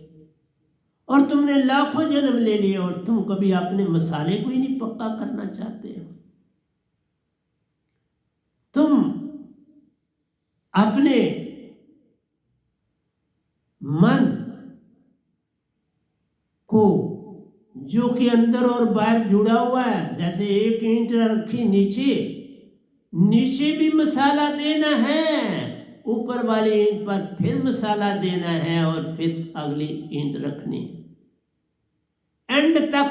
और तुमने लाखों जन्म ले लिए और तुम कभी अपने मसाले को ही नहीं पक्का करना चाहते हो। तुम अपने मन को, जो कि अंदर और बाहर जुड़ा हुआ है, जैसे एक ईंट रखी नीचे, नीचे भी मसाला देना है, ऊपर वाली ईंट पर फिर मसाला देना है और फिर अगली ईंट रखनी, एंड तक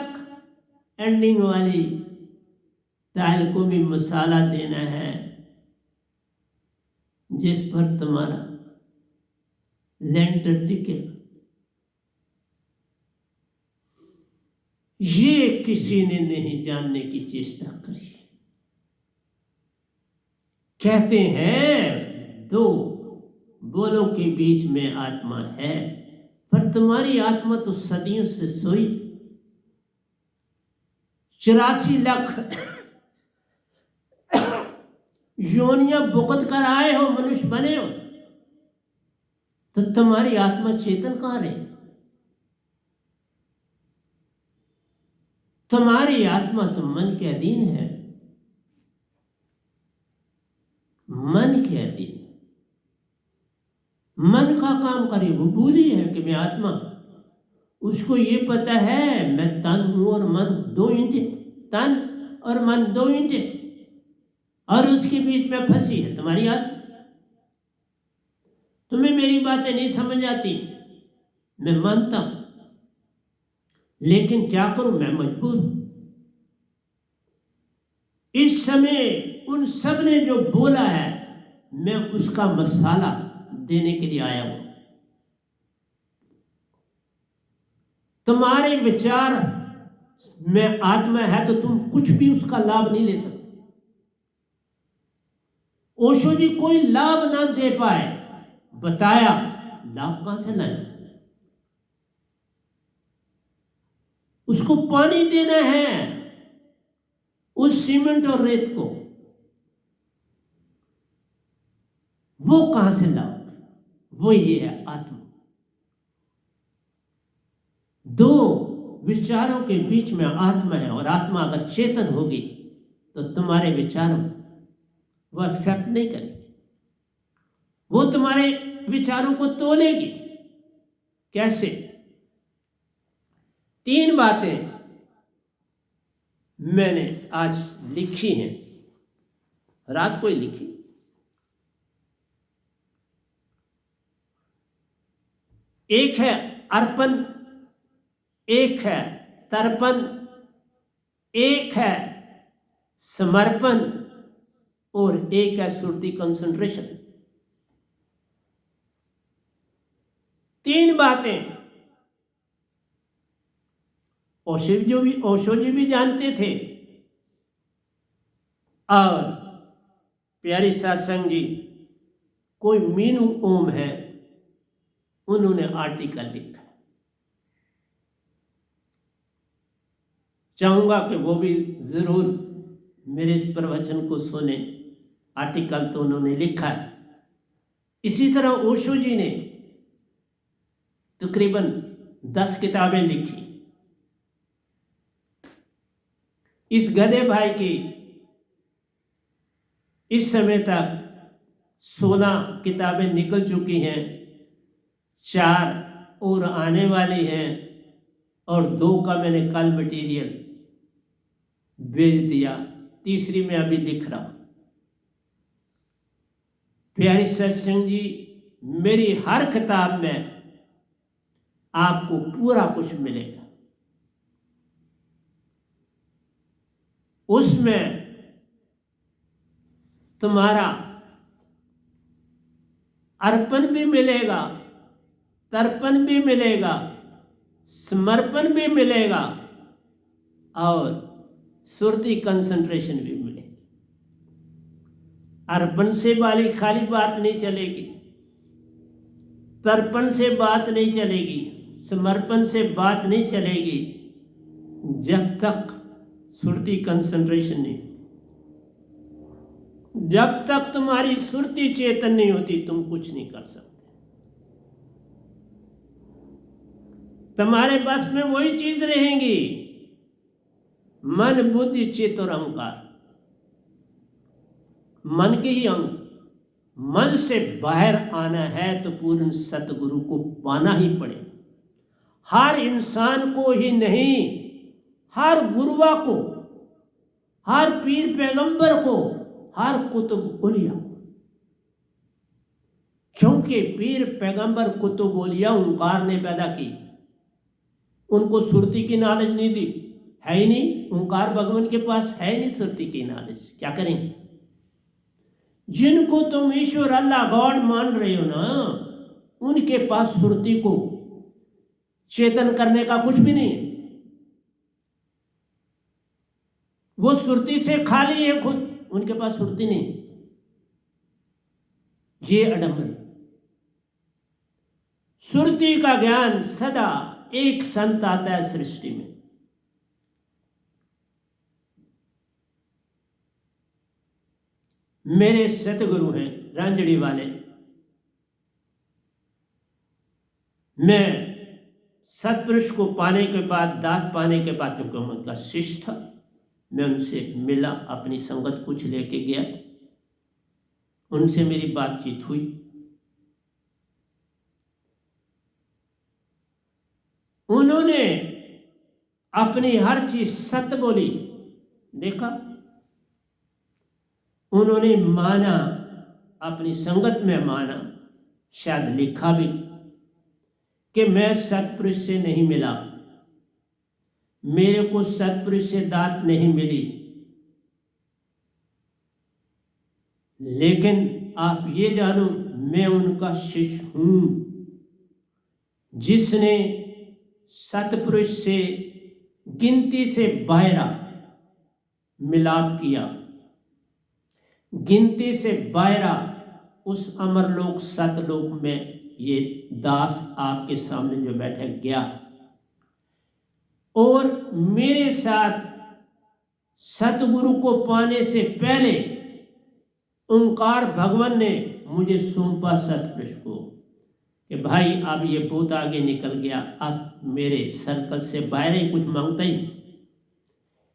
एंडिंग वाली टाइल को भी मसाला देना है, जिस पर तुम्हारा लेंटर टिकेगा। ये किसी ने नहीं जानने की चेष्टा करी। कहते हैं 2 बोलों के बीच में आत्मा है, पर तुम्हारी आत्मा तो सदियों से सोई। 84 लाख योनियां भुगत कर आए हो, मनुष्य बने हो, तो तुम्हारी आत्मा चेतन कहां रही? तुम्हारी आत्मा तो मन के अधीन है, मन के अधीन। मन का काम करे, वो भूली है कि मैं आत्मा, उसको ये पता है मैं तन हूं और मन 2 ईंटें, तन और मन 2 ईंटें, और उसके बीच में फंसी है तुम्हारी आत्मा। तुम्हें मेरी बातें नहीं समझ आती, मैं मानता हूं, लेकिन क्या करूं, मैं मजबूर हूं। इस समय उन सब ने जो बोला है, मैं उसका मसाला देने के लिए आया हूं। तुम्हारे विचार में आत्मा है तो तुम कुछ भी उसका लाभ नहीं ले सकते। ओशो जी कोई लाभ ना दे पाए, बताया लाभ कहां से लाए? उसको पानी देना है, उस सीमेंट और रेत को, वो कहां से लाओ? वो ये है आत्मा। 2 विचारों के बीच में आत्मा है, और आत्मा अगर चेतन होगी तो तुम्हारे विचारों वो एक्सेप्ट नहीं करेगी, वो तुम्हारे विचारों को तोलेगी। कैसे? 3 बातें मैंने आज लिखी हैं, रात को ही लिखी। एक है अर्पण, एक है तर्पण, एक है समर्पण, और एक है सुरती कंसंट्रेशन। 3 बातें ओशो जी भी जानते थे, और प्यारी सत्संग जी, कोई मीनू ओम है, उन्होंने आर्टिकल लिखा। चाहूंगा कि वो भी जरूर मेरे इस प्रवचन को सुने। आर्टिकल तो उन्होंने लिखा है। इसी तरह ओशो जी ने तकरीबन 10 किताबें लिखी। इस गधे भाई की इस समय तक 16 किताबें निकल चुकी हैं, 4 और आने वाली हैं, और 2 का मैंने कल मटेरियल भेज दिया, तीसरी मैं अभी लिख रहा हूं। प्यारी सत्संग जी, मेरी हर किताब में आपको पूरा कुछ मिलेगा। उसमें तुम्हारा अर्पण भी मिलेगा, तर्पण भी मिलेगा, समर्पण भी मिलेगा, और सुरती कंसंट्रेशन भी मिलेगी। अर्पण से वाली खाली बात नहीं चलेगी, तर्पण से बात नहीं चलेगी, समर्पण से बात नहीं चलेगी, जब तक सुरती कंसंट्रेशन नहीं, जब तक तुम्हारी सुरती चेतन नहीं होती तुम कुछ नहीं कर सकते। तुम्हारे बस में वही चीज रहेंगी, मन बुद्धि चित्त और अहंकार, मन के ही अंग। मन से बाहर आना है तो पूर्ण सतगुरु को पाना ही पड़े। हर इंसान को ही नहीं, हर गुरुआ को, हर पीर पैगंबर को, हर कुतुब औलिया को। क्योंकि पीर पैगंबर कुतुब औलिया ओंकार ने पैदा की, उनको सुरती की नॉलेज नहीं दी, है ही नहीं। ओंकार भगवान के पास है ही नहीं सुरती की नॉलेज, क्या करेंगे? जिनको तुम ईश्वर अल्लाह गॉड मान रहे हो ना, उनके पास सुरती को चेतन करने का कुछ भी नहीं है। वो सुरती से खाली है खुद, उनके पास सुरती नहीं। ये अडम्बन। सुरती का ज्ञान सदा एक संत आता है सृष्टि में, मेरे सतगुरु हैं रांजड़ी वाले। मैं सतपुरुष को पाने के बाद, दात पाने के बाद, जो उनका शिष्य था, मैं उनसे मिला, अपनी संगत कुछ लेके गया, उनसे मेरी बातचीत हुई। उन्होंने अपनी हर चीज सत्य बोली। देखा, उन्होंने माना, अपनी संगत में माना, शायद लिखा भी कि मैं सतपुरुष से नहीं मिला, मेरे को सतपुरुष से दात नहीं मिली, लेकिन आप ये जानो मैं उनका शिष्य हूं जिसने सतपुरुष से गिनती से बाहर मिलाप किया, गिनती से बाहर उस अमरलोक सतलोक में ये दास आपके सामने जो बैठा गया, और मेरे साथ सतगुरु को पाने से पहले ओंकार भगवान ने मुझे सौंपा सतपुरुष को कि भाई अब ये बहुत आगे निकल गया, अब मेरे सर्कल से बाहर ही कुछ मांगता ही नहीं,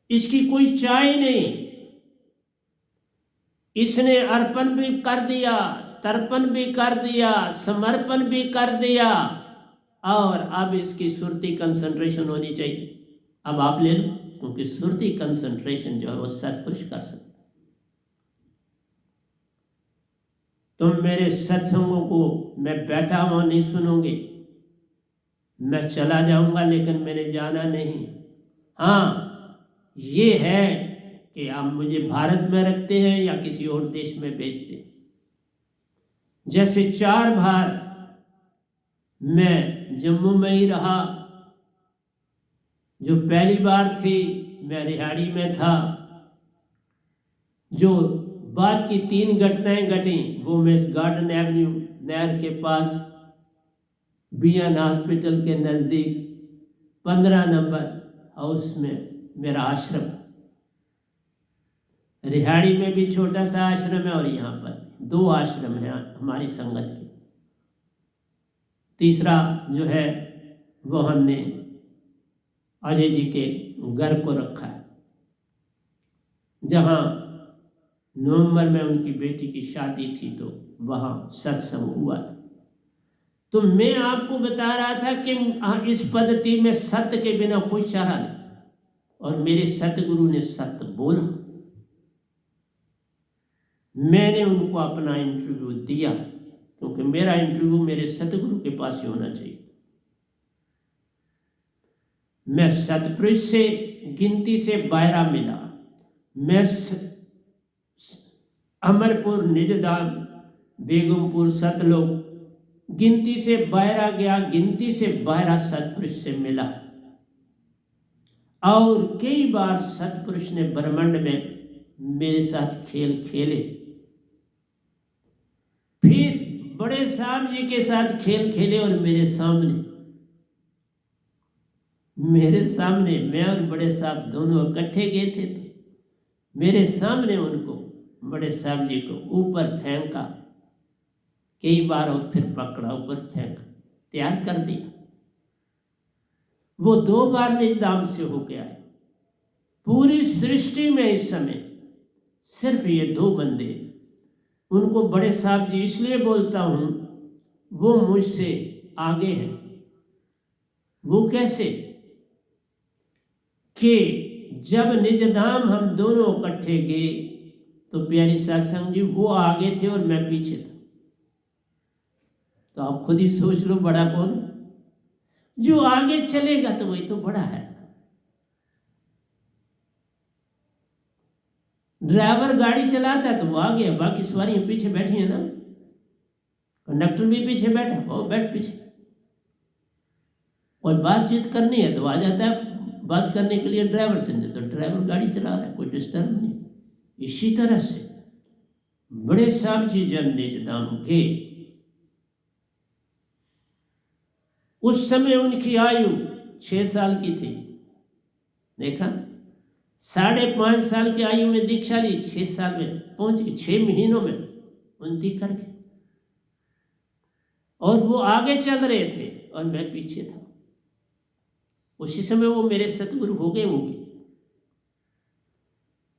इसकी कोई चाह ही नहीं। इसने अर्पण भी कर दिया, तर्पण भी कर दिया, समर्पण भी कर दिया, और अब इसकी सुरती कंसंट्रेशन होनी चाहिए। अब आप ले लो, क्योंकि सुरती कंसंट्रेशन जो है वो सतपुरुष कर सकते। तुम मेरे सत्संगों को मैं बैठा हुआ नहीं सुनोगे, मैं चला जाऊंगा, लेकिन मैंने जाना नहीं। हाँ, ये है कि आप मुझे भारत में रखते हैं या किसी और देश में भेजते हैं। जैसे 4 बार मैं जम्मू में ही रहा, जो पहली बार थी मैं रिहाड़ी में था, जो बाद की 3 घटनाएं घटी वो मैं गार्डन एवेन्यू नहर के पास बीएन हॉस्पिटल के नज़दीक 15 नंबर हाउस में मेरा आश्रम। रिहाड़ी में भी छोटा सा आश्रम है और यहाँ पर 2 आश्रम हैं हमारी संगत के। तीसरा जो है वो हमने अजय जी के घर को रखा है, जहाँ नवंबर में उनकी बेटी की शादी थी तो वहाँ सत्संग हुआ था। तो मैं आपको बता रहा था कि इस पद्धति में सत्य के बिना कोई चारा नहीं, और मेरे सतगुरु ने सत्य बोला। मैंने उनको अपना इंटरव्यू दिया, क्योंकि मेरा इंटरव्यू मेरे सतगुरु के पास ही होना चाहिए। मैं सतपुरुष से गिनती से बायरा मिला। मैं अमरपुर, निजधाम, बेगमपुर, सतलोक गिनती से बायरा गया, गिनती से बायरा सतपुरुष से मिला। और कई बार सतपुरुष ने ब्रह्मांड में मेरे साथ खेल खेले। फिर बड़े साहब जी के साथ खेल खेले, और मेरे सामने मैं और बड़े साहब दोनों इकट्ठे गए थे, तो मेरे सामने उनको, बड़े साहब जी को ऊपर फेंका कई बार, और फिर पकड़ा, ऊपर फेंका, तैयार कर दिया। वो 2 बार निजधाम से होके आए। पूरी सृष्टि में इस समय सिर्फ ये 2 बंदे, उनको बड़े साहब जी इसलिए बोलता हूं, वो मुझसे आगे हैं। वो कैसे कि जब निजधाम हम दोनों इकट्ठे गए तो प्यारी सत्संग जी वो आगे थे और मैं पीछे था। तो आप खुद ही सोच लो बड़ा कौन है? जो आगे चलेगा तो वही तो बड़ा है। ड्राइवर गाड़ी चलाता है तो वो आगे है, बाकी सवारियां पीछे बैठी है ना। कंडक्टर भी पीछे बैठा, वो बैठ पीछे। और बातचीत करनी है तो आ जाता है बात करने के लिए ड्राइवर से, तो ड्राइवर गाड़ी चला रहा है, कोई डिस्टर्ब नहीं। इसी तरह से बड़े साहब जी जब निजधाम के, उस समय उनकी आयु 6 साल की थी। देखा, 5.5 साल की आयु में दीक्षा ली, 6 साल में पहुंच गई, 6 महीनों में उन्नति करके। और वो आगे चल रहे थे और मैं पीछे था। उसी समय वो मेरे सतगुरु हो गए होंगे।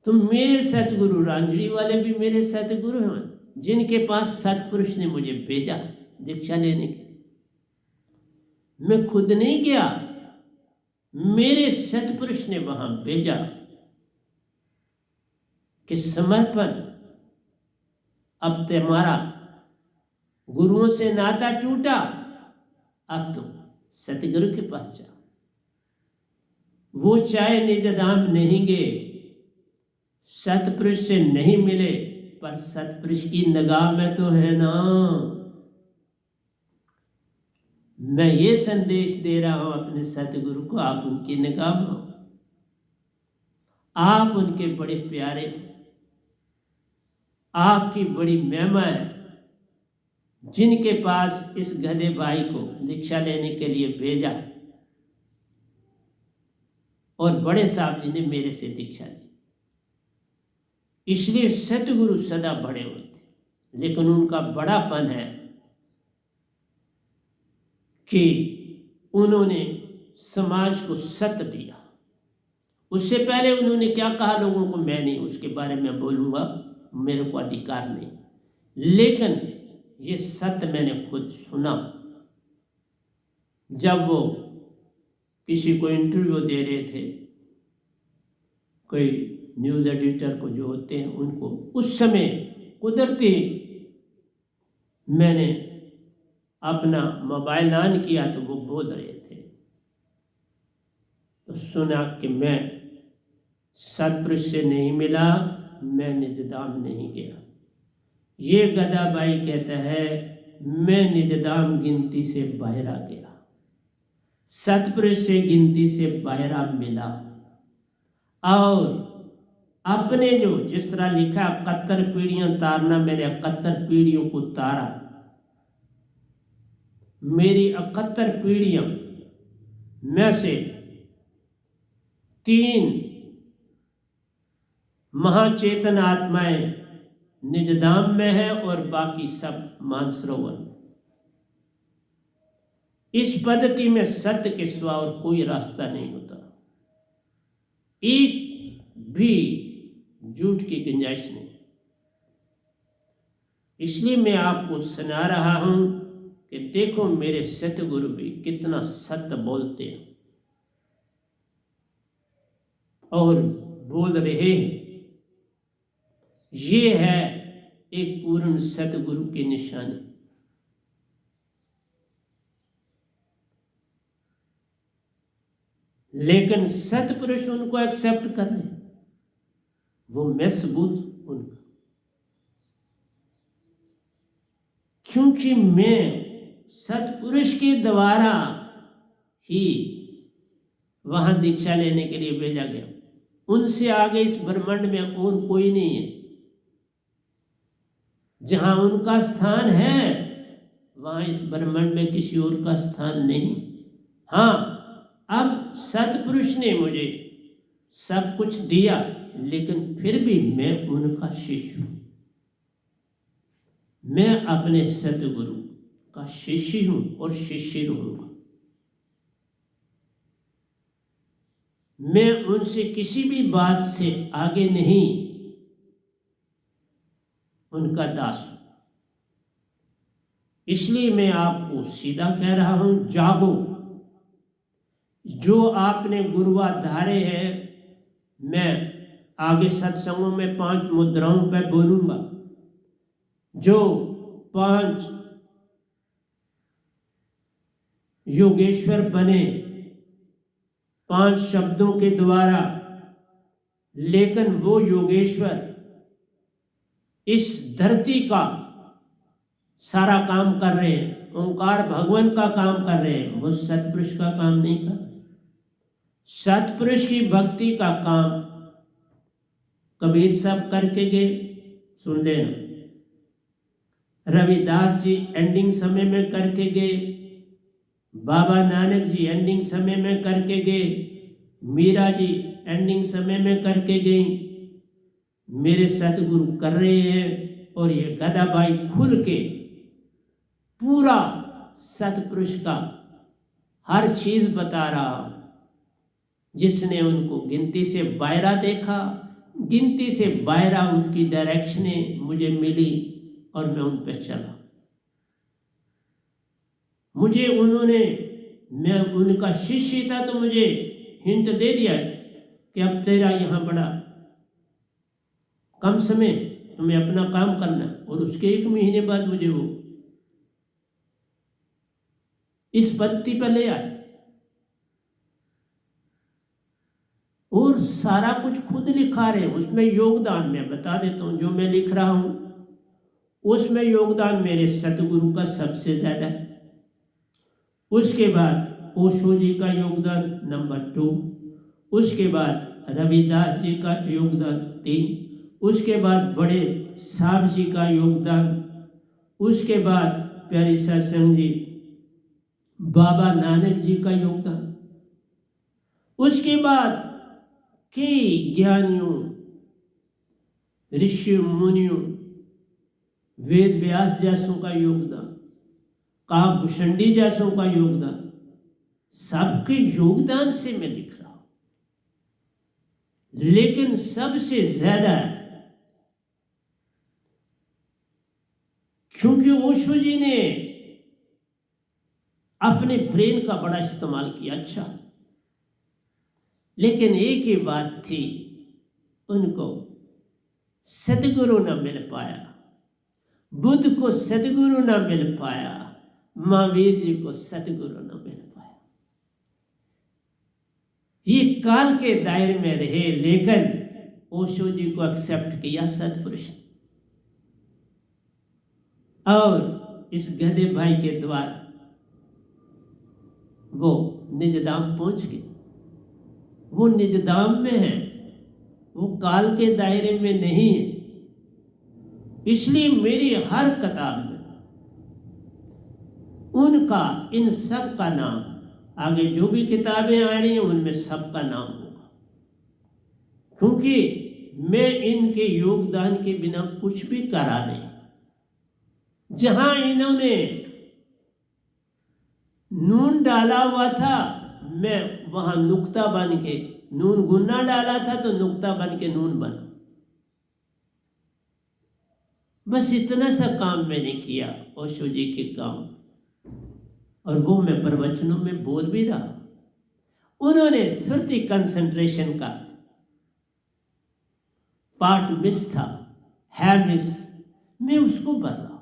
तो मेरे सतगुरु रांझड़ी वाले भी मेरे सतगुरु हैं, जिनके पास सतपुरुष ने मुझे भेजा दीक्षा लेने के लिए। मैं खुद नहीं गया, मेरे सतपुरुष ने वहां भेजा कि समर्पण, अब तुम्हारा गुरुओं से नाता टूटा, अब तुम सतगुरु के पास जाओ। वो चाहे निजधाम नहीं गए, सतपुरुष से नहीं मिले, पर सतपुरुष की निगाह में तो है ना। मैं ये संदेश दे रहा हूं अपने सतगुरु को, आप उनकी निगाह में हो, आप उनके बड़े प्यारे, आपकी बड़ी महिमा है, जिनके पास इस गधे भाई को दीक्षा लेने के लिए भेजा। और बड़े साहब जी ने मेरे से दीक्षा ली। इसलिए सतगुरु सदा बड़े होते, लेकिन उनका बड़ापन है कि उन्होंने समाज को सत्य दिया। उससे पहले उन्होंने क्या कहा लोगों को मैं नहीं उसके बारे में बोलूँगा, मेरे को अधिकार नहीं, लेकिन ये सत्य मैंने खुद सुना। जब वो किसी को इंटरव्यू दे रहे थे, कोई न्यूज़ एडिटर को जो होते हैं उनको, उस समय कुदरती मैंने अपना मोबाइल ऑन किया तो वो बोल रहे थे, तो सुना कि मैं सतपुरुष से नहीं मिला, मैं निजधाम नहीं गया। ये गधा भाई कहता है मैं निजधाम गिनती से बाहर आ गया, सतपुरुष से गिनती से बाहर मिला, और अपने जो जिस तरह लिखा 71 पीढ़ियां तारना, मैंने 71 पीढ़ियों को तारा। मेरी 71 पीढ़ियां में से 3 महाचेतन आत्माएं निजधाम में है और बाकी सब मानसरोवर। इस पद्धति में सत्य के सिवा और कोई रास्ता नहीं होता, एक भी झूठ की गुंजाइश नहीं। इसलिए मैं आपको सुना रहा हूं कि देखो मेरे सतगुरु भी कितना सत्य बोलते हैं और बोल रहे हैं। ये है एक पूर्ण सतगुरु की निशानी। लेकिन सतपुरुष उनको एक्सेप्ट कर रहे हैं, वो मैं सबूत उनका, क्योंकि मैं सतपुरुष के द्वारा ही वहां दीक्षा लेने के लिए भेजा गया। उनसे आगे इस ब्रह्मांड में और कोई नहीं है। जहां उनका स्थान है वहां इस ब्रह्मांड में किसी और का स्थान नहीं। हाँ, अब सतपुरुष ने मुझे सब कुछ दिया, लेकिन फिर भी मैं उनका शिष्य हूं। मैं अपने सतगुरु का शिष्य हूं और शिष्य रहूंगा। मैं उनसे किसी भी बात से आगे नहीं, उनका दास हूं। इसलिए मैं आपको सीधा कह रहा हूं, जागो। जो आपने गुरुवार धारे हैं, मैं आगे सत्संगों में 5 मुद्राओं पर बोलूंगा। जो 5 योगेश्वर बने 5 शब्दों के द्वारा, लेकिन वो योगेश्वर इस धरती का सारा काम कर रहे हैं, ओंकार भगवान का काम कर रहे हैं, वो सतपुरुष का काम नहीं कर रहे। सतपुरुष की भक्ति का काम कबीर साहब करके गए, सुन लेना। रविदास जी एंडिंग समय में करके गए, बाबा नानक जी एंडिंग समय में करके गए, मीरा जी एंडिंग समय में करके गई, मेरे सतगुरु कर रहे हैं। और ये गदाबाई खुल के पूरा सतपुरुष का हर चीज बता रहा। जिसने उनको गिनती से बायरा देखा, गिनती से बायरा उनकी डायरेक्शनें मुझे मिली और मैं उन पर चला। मुझे उन्होंने, मैं उनका शिष्य था तो मुझे हिंट दे दिया कि अब तेरा यहाँ बड़ा कम समय, तुम्हें अपना काम करना। और उसके 1 महीने बाद मुझे वो इस पत्ती पर ले आए और सारा कुछ खुद लिखा रहे। उसमें योगदान मैं बता देता हूँ, जो मैं लिख रहा हूँ उसमें योगदान मेरे सतगुरु का सबसे ज्यादा है। उसके बाद ओशो जी का योगदान नंबर 2, उसके बाद रविदास जी का योगदान 3, उसके बाद बड़े साहब जी का योगदान, उसके बाद प्यारी सत्संग जी बाबा नानक जी का योगदान, उसके बाद कई ज्ञानियों, ऋषि मुनियों, वेद व्यास जैसों का योगदान, काकभूषणी जैसों का योगदान, सबके योगदान से मैं लिख रहा हूं। लेकिन सबसे ज्यादा, क्योंकि ओशो जी ने अपने ब्रेन का बड़ा इस्तेमाल किया, अच्छा, लेकिन एक ही बात थी, उनको सतगुरु न मिल पाया, बुद्ध को सतगुरु न मिल पाया, महावीर जी को सतगुरु न मिल पाया। ये काल के दायरे में रहे, लेकिन ओशो जी को एक्सेप्ट किया सतपुरुष। और इस गधे भाई के द्वारा वो निजधाम पहुंच गए। वो निजधाम में है, वो काल के दायरे में नहीं है। इसलिए मेरी हर किताब में उनका, इन सब का नाम, आगे जो भी किताबें आ रही हैं उनमें सबका नाम होगा, क्योंकि मैं इनके योगदान के बिना कुछ भी करा नहीं। जहां इन्होंने नून डाला हुआ था, मैं वहाँ नुक्ता बन के, नून गुन्ना डाला था तो नुक्ता बन के नून बना। बस इतना सा काम मैंने किया ओशो जी के काम, और वो मैं प्रवचनों में बोल भी रहा। उन्होंने श्रुति कंसंट्रेशन का पार्ट मिस था, है मिस, मैं उसको भर रहा,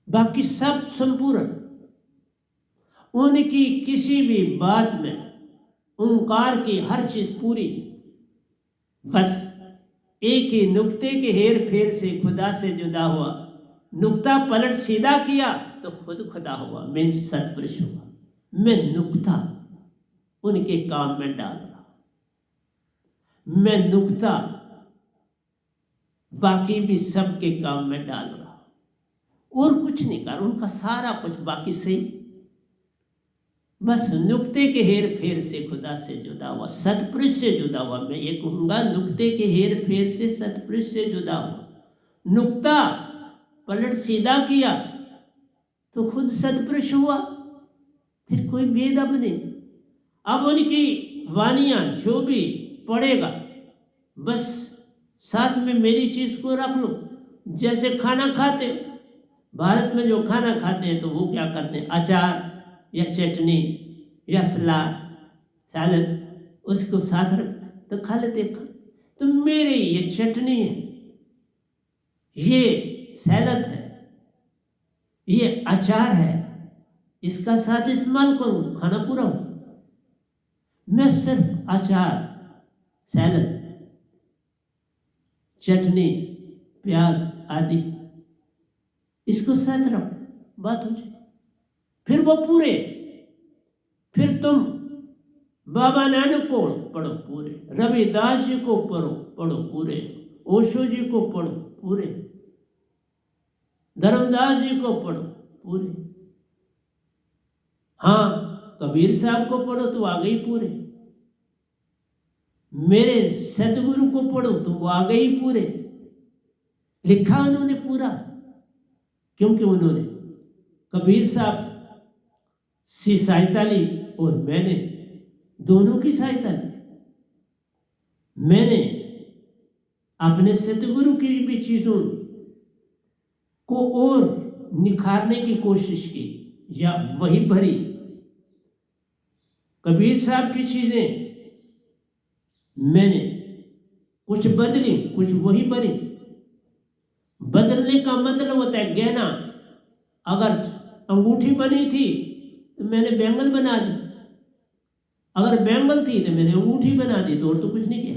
बाकी सब संपूर्ण। उनकी किसी भी बात में ओंकार की हर चीज पूरी, बस एक ही नुक्ते के हेर फेर से खुदा से जुदा हुआ, नुक्ता पलट सीधा किया तो खुद खुदा हुआ, मैं सतपुरुष हुआ। मैं नुक्ता उनके काम में डाल रहा, मैं नुक्ता बाकी भी सबके काम में डाल रहा, और कुछ नहीं कर, उनका सारा कुछ बाकी सही, बस नुक्ते के हेर फेर से खुदा से जुदा हुआ, सतपुरुष से जुदा हुआ। मैं ये कहूँगा, नुक्ते के हेर फेर से सतपुरुष से जुदा हुआ, नुक्ता पलट सीधा किया तो खुद सतपुरुष हुआ, फिर कोई भेद अब नहीं। अब उनकी वानियाँ जो भी पढ़ेगा, बस साथ में मेरी चीज़ को रख लो। जैसे खाना खाते, भारत में जो खाना खाते हैं तो वो क्या करते हैं, अचार या चटनी या सलाद उसको साथ रख तो खा लेते। तो मेरे ये चटनी है, ये सलाद है, ये अचार है, इसका साथ इस्तेमाल करूँ, खाना पूरा हो। मैं सिर्फ अचार, सलाद, चटनी, प्याज आदि इसको साथ रखो, बात हो जाए। फिर वो पूरे, फिर तुम बाबा नानक को पढ़ो पूरे, रविदास जी को पढ़ो पूरे, ओशो जी को पढ़ो पूरे, धर्मदास जी को पढ़ो पूरे, हाँ कबीर साहब को पढ़ो तो आ गई पूरे, मेरे सतगुरु को पढ़ो तो वो आ गई पूरे। लिखा उन्होंने पूरा, क्योंकि उन्होंने कबीर साहब से सहायता ली और मैंने दोनों की सहायता ली। मैंने अपने सतगुरु की भी चीज़ों को और निखारने की कोशिश की या वही भरी। कबीर साहब की चीज़ें मैंने कुछ बदली, कुछ वही भरी। बदलने का मतलब होता है गहना, अगर अंगूठी बनी थी तो मैंने बैंगल बना दी, अगर बैंगल थी तो मैंने अंगूठी बना दी, तो और तो कुछ नहीं किया।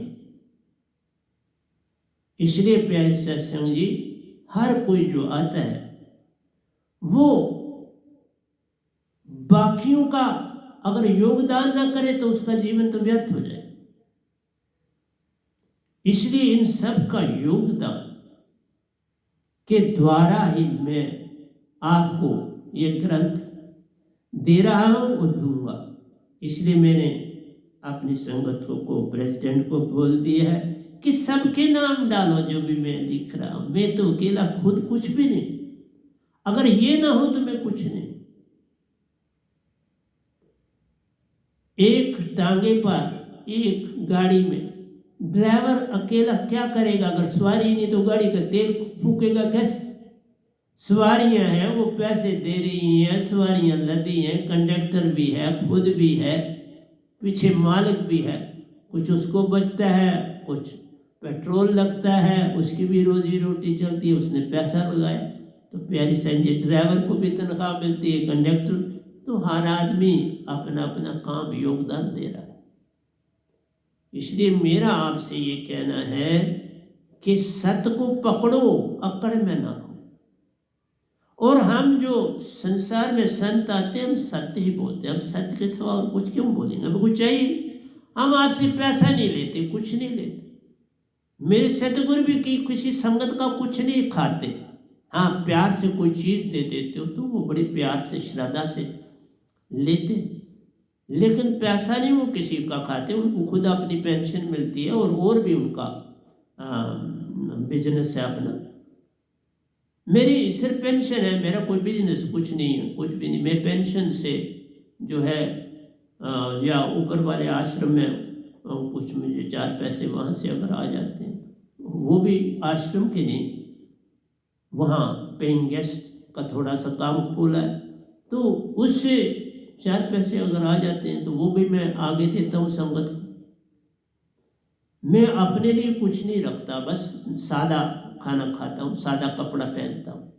इसलिए प्यारे सत्संग जी, हर कोई जो आता है वो बाकियों का अगर योगदान ना करे तो उसका जीवन तो व्यर्थ हो जाए। इसलिए इन सब का योगदान के द्वारा ही मैं आपको ये ग्रंथ दे रहा हूँ और दूंगा। इसलिए मैंने अपनी संगतों को, प्रेसिडेंट को बोल दिया है कि सबके नाम डालो जो भी मैं लिख रहा हूँ। मैं तो अकेला खुद कुछ भी नहीं, अगर ये ना हो तो मैं कुछ नहीं। एक टांगे पर, एक गाड़ी में ड्राइवर अकेला क्या करेगा? अगर सवारी नहीं तो गाड़ी का तेल फूकेगा कैसे? सवारियां हैं, वो पैसे दे रही हैं, सवारियां लदी हैं, कंडक्टर भी है, खुद भी है, पीछे मालिक भी है, कुछ उसको बचता है, कुछ पेट्रोल लगता है, उसकी भी रोजी रोटी चलती है, उसने पैसा लगाया। तो प्यारी संजय, ड्राइवर को भी तनख्वाह मिलती है, कंडक्टर, तो हर आदमी अपना अपना काम योगदान दे रहा है। इसलिए मेरा आपसे ये कहना है कि सत्य को पकड़ो, अकड़ में ना हो। और हम जो संसार में संत आते हैं, हम सत्य ही बोलते हैं, हम सत्य के सिवा और कुछ क्यों बोलेंगे? हमें कुछ चाहिए नहीं। हम आपसे पैसा नहीं लेते, कुछ नहीं लेते। मेरे सतगुरु भी की किसी संगत का कुछ नहीं खाते। हाँ, प्यार से कोई चीज़ दे देते हो तो वो बड़ी प्यार से, श्रद्धा से लेते, लेकिन पैसा नहीं वो किसी का खाते। उनको खुद अपनी पेंशन मिलती है और भी उनका बिजनेस है अपना। मेरी सिर्फ पेंशन है, मेरा कोई बिजनेस कुछ नहीं है, कुछ भी नहीं। मैं पेंशन से जो है या ऊपर वाले आश्रम में कुछ मुझे 4 पैसे वहाँ से अगर आ जाते हैं, वो भी आश्रम के नहीं, वहाँ पेइंग गेस्ट का थोड़ा सा काम खोला है, तो उससे 4 पैसे अगर आ जाते हैं तो वो भी मैं आगे देता हूँ संगत को। मैं अपने लिए कुछ नहीं रखता, बस सादा खाना खाता हूँ, सादा कपड़ा पहनता हूँ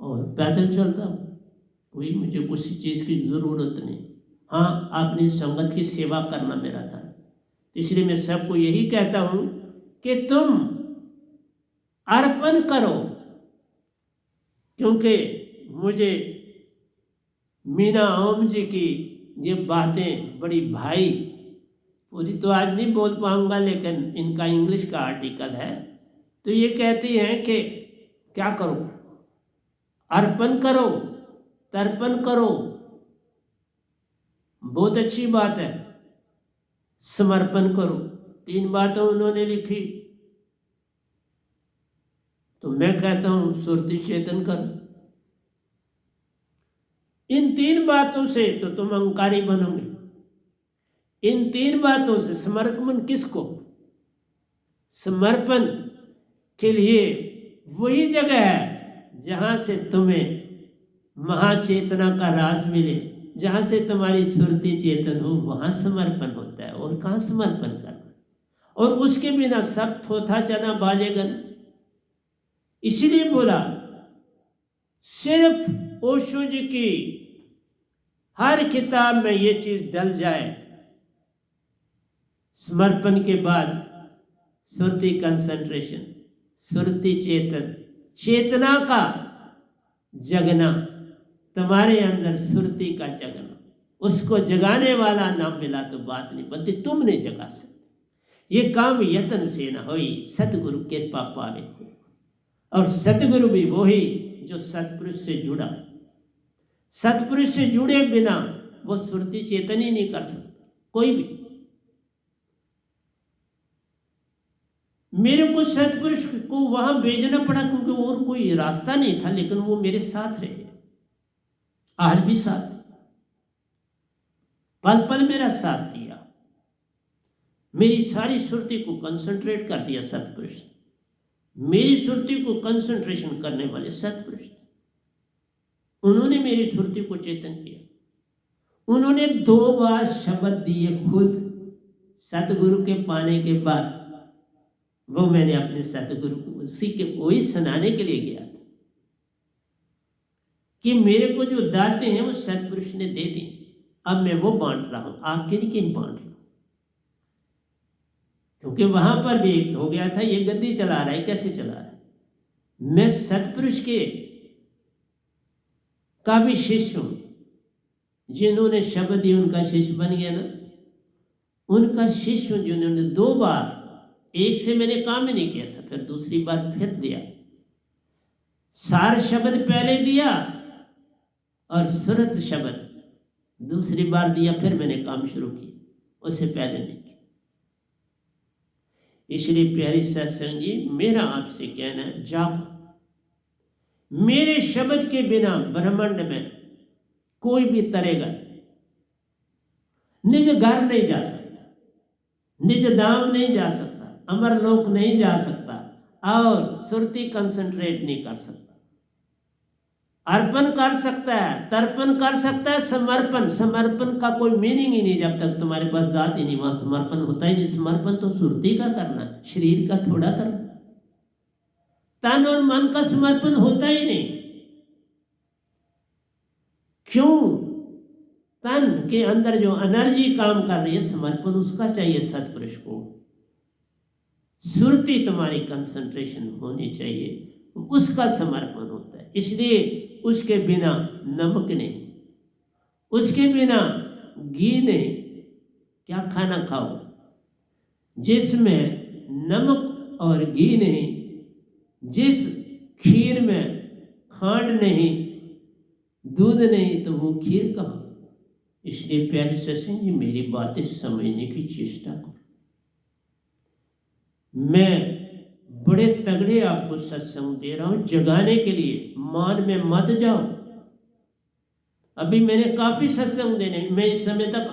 और पैदल चलता हूँ। कोई मुझे किसी चीज़ की ज़रूरत नहीं। हाँ, अपनी संगत की सेवा करना मेरा धर्म। इसलिए मैं सबको यही कहता हूँ कि तुम अर्पण करो, क्योंकि मुझे मीना ओम जी की ये बातें बड़ी भाई, पूरी तो आज नहीं बोल पाऊँगा, लेकिन इनका इंग्लिश का आर्टिकल है, तो ये कहती हैं कि क्या करो, अर्पण करो, तर्पण करो, बहुत अच्छी बात है, समर्पण करो। 3 बातें उन्होंने लिखी, तो मैं कहता हूँ सुरति चेतन करो। इन 3 बातों से तो तुम अहंकारी बनोगे। इन 3 बातों से समर्पण किसको? समर्पण के लिए वही जगह है जहाँ से तुम्हें महाचेतना का राज मिले, जहाँ से तुम्हारी सुरति चेतन हो, वहाँ समर्पण होता है। और कहाँ समर्पण करना, और उसके बिना सब थोथा चना बाजेगा ना। इसलिए बोला सिर्फ ओशो जी की हर किताब में ये चीज डल जाए, समर्पण के बाद सुरति कंसंट्रेशन, सुरति चेतन, चेतना का जगना, तुम्हारे अंदर सुरति का जगना, उसको जगाने वाला नाम मिला तो बात नहीं बनती, तुम नहीं जगा सकते। ये काम यत्न से न होई, सतगुरु कृपा पावे। और सतगुरु भी वही जो सतपुरुष से जुड़ा। सतपुरुष से जुड़े बिना वो सुरति चेतन ही नहीं कर सकता कोई भी। मेरे को सतपुरुष को वहां भेजना पड़ा क्योंकि और कोई रास्ता नहीं था, लेकिन वो मेरे साथ रहे, आज भी साथ, पल पल मेरा साथ दिया, मेरी सारी सुरति को कंसंट्रेट कर दिया सतपुरुष। मेरी सुरति को कंसंट्रेशन करने वाले सतपुरुष, उन्होंने मेरी सुरति को चेतन किया। उन्होंने 2 बार शब्द दिए खुद सतगुरु के पाने के बाद, वो मैंने अपने सतगुरु को उसी के वही सुनाने के लिए गया था कि मेरे को जो दाते हैं वो सतपुरुष ने दे दी, अब मैं वो बांट रहा हूं, आपके लिए क्यों बांट रहा हूं? क्योंकि वहां पर भी एक हो गया था, ये गद्दी चला रहा है, कैसे चला रहा है? मैं सतपुरुष के का भी शिष्य हूं, जिन्होंने शब्द दिए उनका शिष्य बन गया ना, उनका शिष्य हूं, जिन्होंने 2 बार, एक से मैंने काम ही नहीं किया था, फिर दूसरी बार फिर दिया, सार शब्द पहले दिया और सुरत शब्द दूसरी बार दिया, फिर मैंने काम शुरू किया, उससे पहले नहीं किया। इसलिए प्यारी सत्संग जी, मेरा आपसे कहना है, जागो। मेरे शब्द के बिना ब्रह्मांड में कोई भी तरेगा नहीं। निज घर नहीं जा सकता, निज धाम नहीं जा सकता, अमरलोक नहीं जा सकता, और सुरति कंसंट्रेट नहीं कर सकता। अर्पण कर सकता है, तर्पण कर सकता है, समर्पण, समर्पण का कोई मीनिंग ही नहीं जब तक तुम्हारे पास दात ही नहीं, वहां समर्पण होता ही नहीं। समर्पण तो सुरति का करना, शरीर का थोड़ा करना, तन और मन का समर्पण होता ही नहीं। क्यों? तन के अंदर जो एनर्जी काम कर रही है, समर्पण उसका चाहिए सतपुरुष को। सुरति तुम्हारी कंसंट्रेशन होनी चाहिए, उसका समर्पण होता है। इसलिए उसके बिना नमक नहीं, उसके बिना घी नहीं। क्या खाना खाओ जिसमें नमक और घी नहीं, जिस खीर में खांड नहीं, दूध नहीं, तो वो खीर कहाँ? इसलिए प्यारे सत्संग जी, मेरी बातें समझने की चेष्टा करो। मैं बड़े तगड़े आपको सत्संग दे रहा हूं जगाने के लिए, मान में मत जाओ। अभी मैंने काफ़ी सत्संग देने, मैं इस समय तक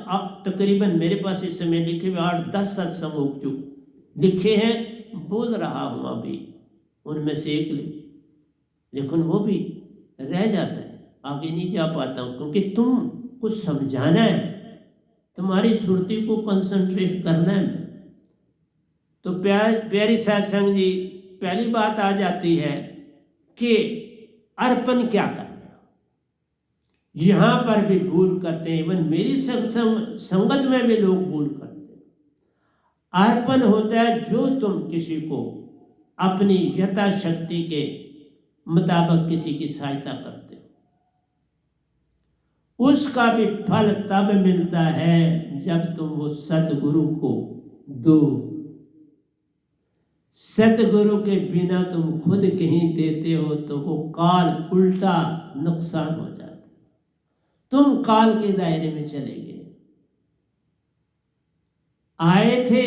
तकरीबन मेरे पास इस समय लिखे हुए 8-10 सत्संग हो चुके लिखे हैं, बोल रहा हूँ अभी उनमें से एक लेकिन वो भी रह जाता है, आगे नहीं जा पाता हूँ क्योंकि तुम कुछ समझाना है, तुम्हारी सुरती को कंसंट्रेट करना है। तो प्यारी सत्संग जी, पहली बात आ जाती है कि अर्पण क्या करना। यहाँ पर भी भूल करते हैं, इवन मेरी संगत में भी लोग भूल करते हैं। अर्पण होता है जो तुम किसी को अपनी यथाशक्ति के मुताबिक किसी की सहायता करते हो, उसका भी फल तब मिलता है जब तुम वो सतगुरु को दो। सतगुरु के बिना तुम खुद कहीं देते हो तो वो काल उल्टा नुकसान हो जाता है, तुम काल के दायरे में चले गए। आए थे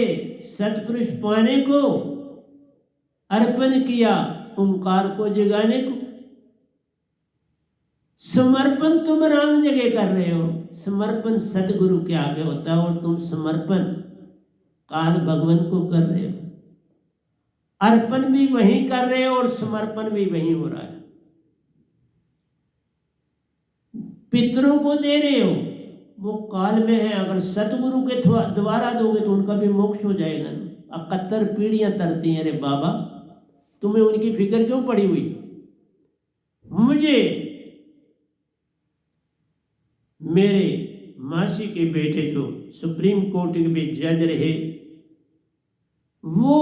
सतपुरुष पाने को, अर्पण किया ओंकार को जगाने को। समर्पण तुम राम जगह कर रहे हो, समर्पण सतगुरु के आगे होता है और तुम समर्पण काल भगवान को कर रहे हो। अर्पण भी वही कर रहे हो और समर्पण भी वही हो रहा है। पितरों को दे रहे हो, वो काल में है, अगर सतगुरु के द्वारा दोगे तो उनका भी मोक्ष हो जाएगा। 71 पीढ़ियां तरती हैं, अरे बाबा तुम्हें उनकी फिक्र क्यों पड़ी हुई। मुझे मेरे मासी के बेटे जो सुप्रीम कोर्ट के भी जज रहे, वो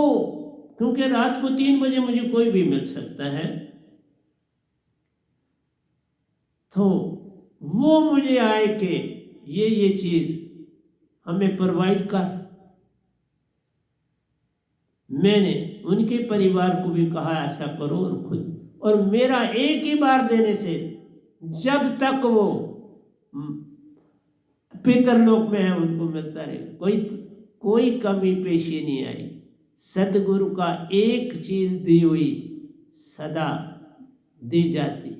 क्योंकि रात को 3 बजे मुझे कोई भी मिल सकता है, तो वो मुझे आए कि ये चीज हमें प्रोवाइड कर। मैंने उनके परिवार को भी कहा ऐसा करो और खुद, और मेरा एक ही बार देने से जब तक वो पितरलोक में है उनको मिलता रहे, कोई कमी पेशी नहीं आई। सतगुरु का एक चीज दी हुई सदा दी जाती है।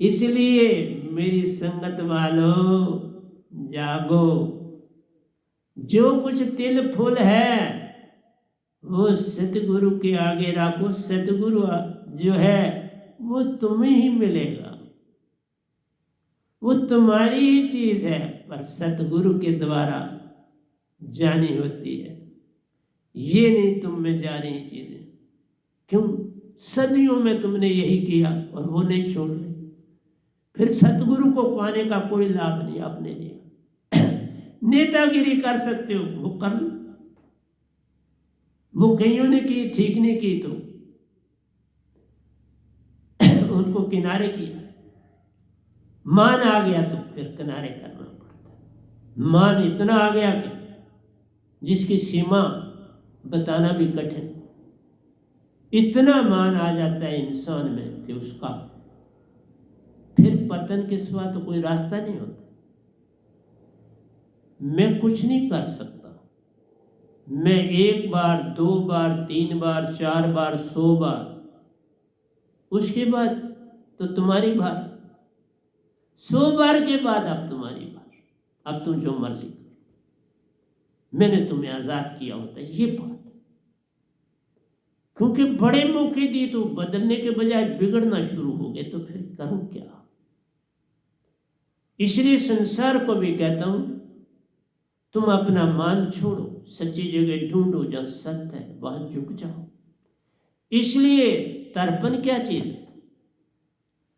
इसलिए मेरी संगत वालों जागो, जो कुछ तिल फुल है वो सतगुरु के आगे रखो। सतगुरु जो है वो तुम्हें ही मिलेगा, वो तुम्हारी ही चीज है, पर सतगुरु के द्वारा जानी होती है, ये नहीं तुम में जा रही चीजें। क्यों? सदियों में तुमने यही किया और वो नहीं छोड़ रहे, फिर सतगुरु को पाने का कोई लाभ नहीं अपने लिए। नेतागिरी कर सकते हो, वो कर लो, वो कईयों ने की, ठीक नहीं की तो उनको किनारे किया। मान आ गया तो फिर किनारे करना पड़ता है। मान इतना आ गया कि जिसकी सीमा बताना भी कठिन, इतना मान आ जाता है इंसान में कि उसका फिर पतन के सिवा तो कोई रास्ता नहीं होता। मैं कुछ नहीं कर सकता, मैं 1 बार 2 बार 3 बार 4 बार 100 बार, उसके बाद तो तुम्हारी बार, 100 बार के बाद अब तुम्हारी बार, अब तुम जो मर्जी करो, मैंने तुम्हें आजाद किया होता है। ये बात, क्योंकि बड़े मौके दिए तो बदलने के बजाय बिगड़ना शुरू हो गए, तो फिर करूं क्या। इसलिए संसार को भी कहता हूं तुम अपना मान छोड़ो, सच्ची जगह ढूंढो, जहां सत्य है वहां झुक जाओ। इसलिए तर्पण क्या चीज है?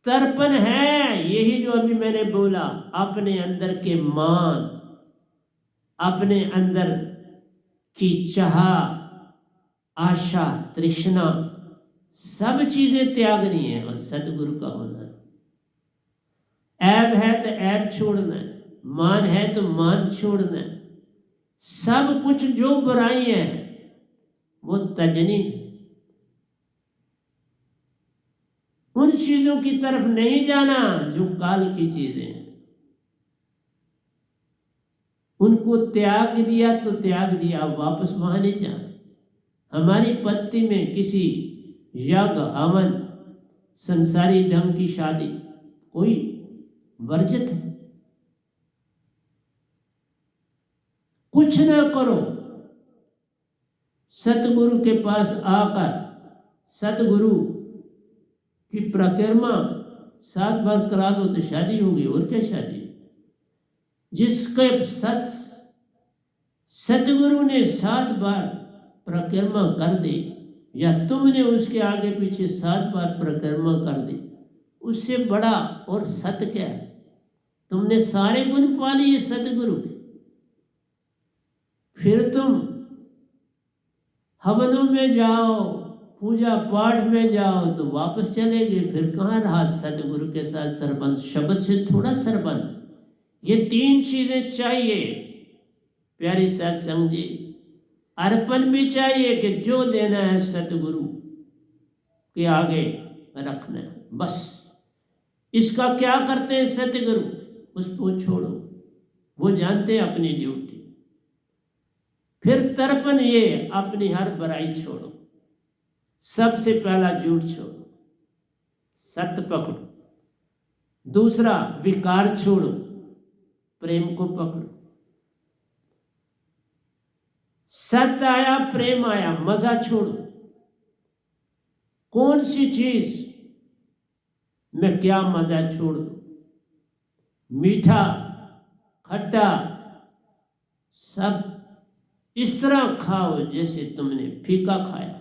तर्पण है यही जो अभी मैंने बोला, अपने अंदर के मान, अपने अंदर की चाह, आशा, तृष्णा, सब चीजें त्यागनी है और सतगुरु का होना है। ऐब है तो ऐब छोड़ना है, मान है तो मान छोड़ना है, सब कुछ जो बुराई है वो तजनी है। उन चीजों की तरफ नहीं जाना जो काल की चीजें हैं, उनको त्याग दिया तो त्याग दिया, वापस वहां नहीं जाना। हमारी पत्ती में किसी यज्ञ हवन संसारी ढंग की शादी कोई वर्जित है? कुछ ना करो, सतगुरु के पास आकर सतगुरु की परिक्रमा 7 बार करा दो तो शादी होगी। और क्या शादी? जिसके सतगुरु ने 7 बार परिक्रमा कर दी या तुमने उसके आगे पीछे 7 बार परिक्रमा कर दी, उससे बड़ा और सत्य क्या है? तुमने सारे गुण पा लिए सतगुरु के, फिर तुम हवनों में जाओ, पूजा पाठ में जाओ तो वापस चले गए। फिर कहाँ रहा सतगुरु के साथ संबंध? शब्द से थोड़ा संबंध। ये 3 चीजें चाहिए प्यारी सत्संग जी। अर्पण भी चाहिए कि जो देना है सतगुरु के आगे रखना है, बस। इसका क्या करते हैं सतगुरु? उसको छोड़ो, वो जानते हैं अपनी ड्यूटी। फिर तर्पण, ये अपनी हर बुराई छोड़ो, सबसे पहला झूठ छोड़ो, सत्य पकड़ो। दूसरा विकार छोड़ो, प्रेम को पकड़ो। सत्य आया, प्रेम आया, मजा छोड़ो। कौन सी चीज में क्या मजा छोड़ दो? मीठा खट्टा सब इस तरह खाओ जैसे तुमने फीका खाया।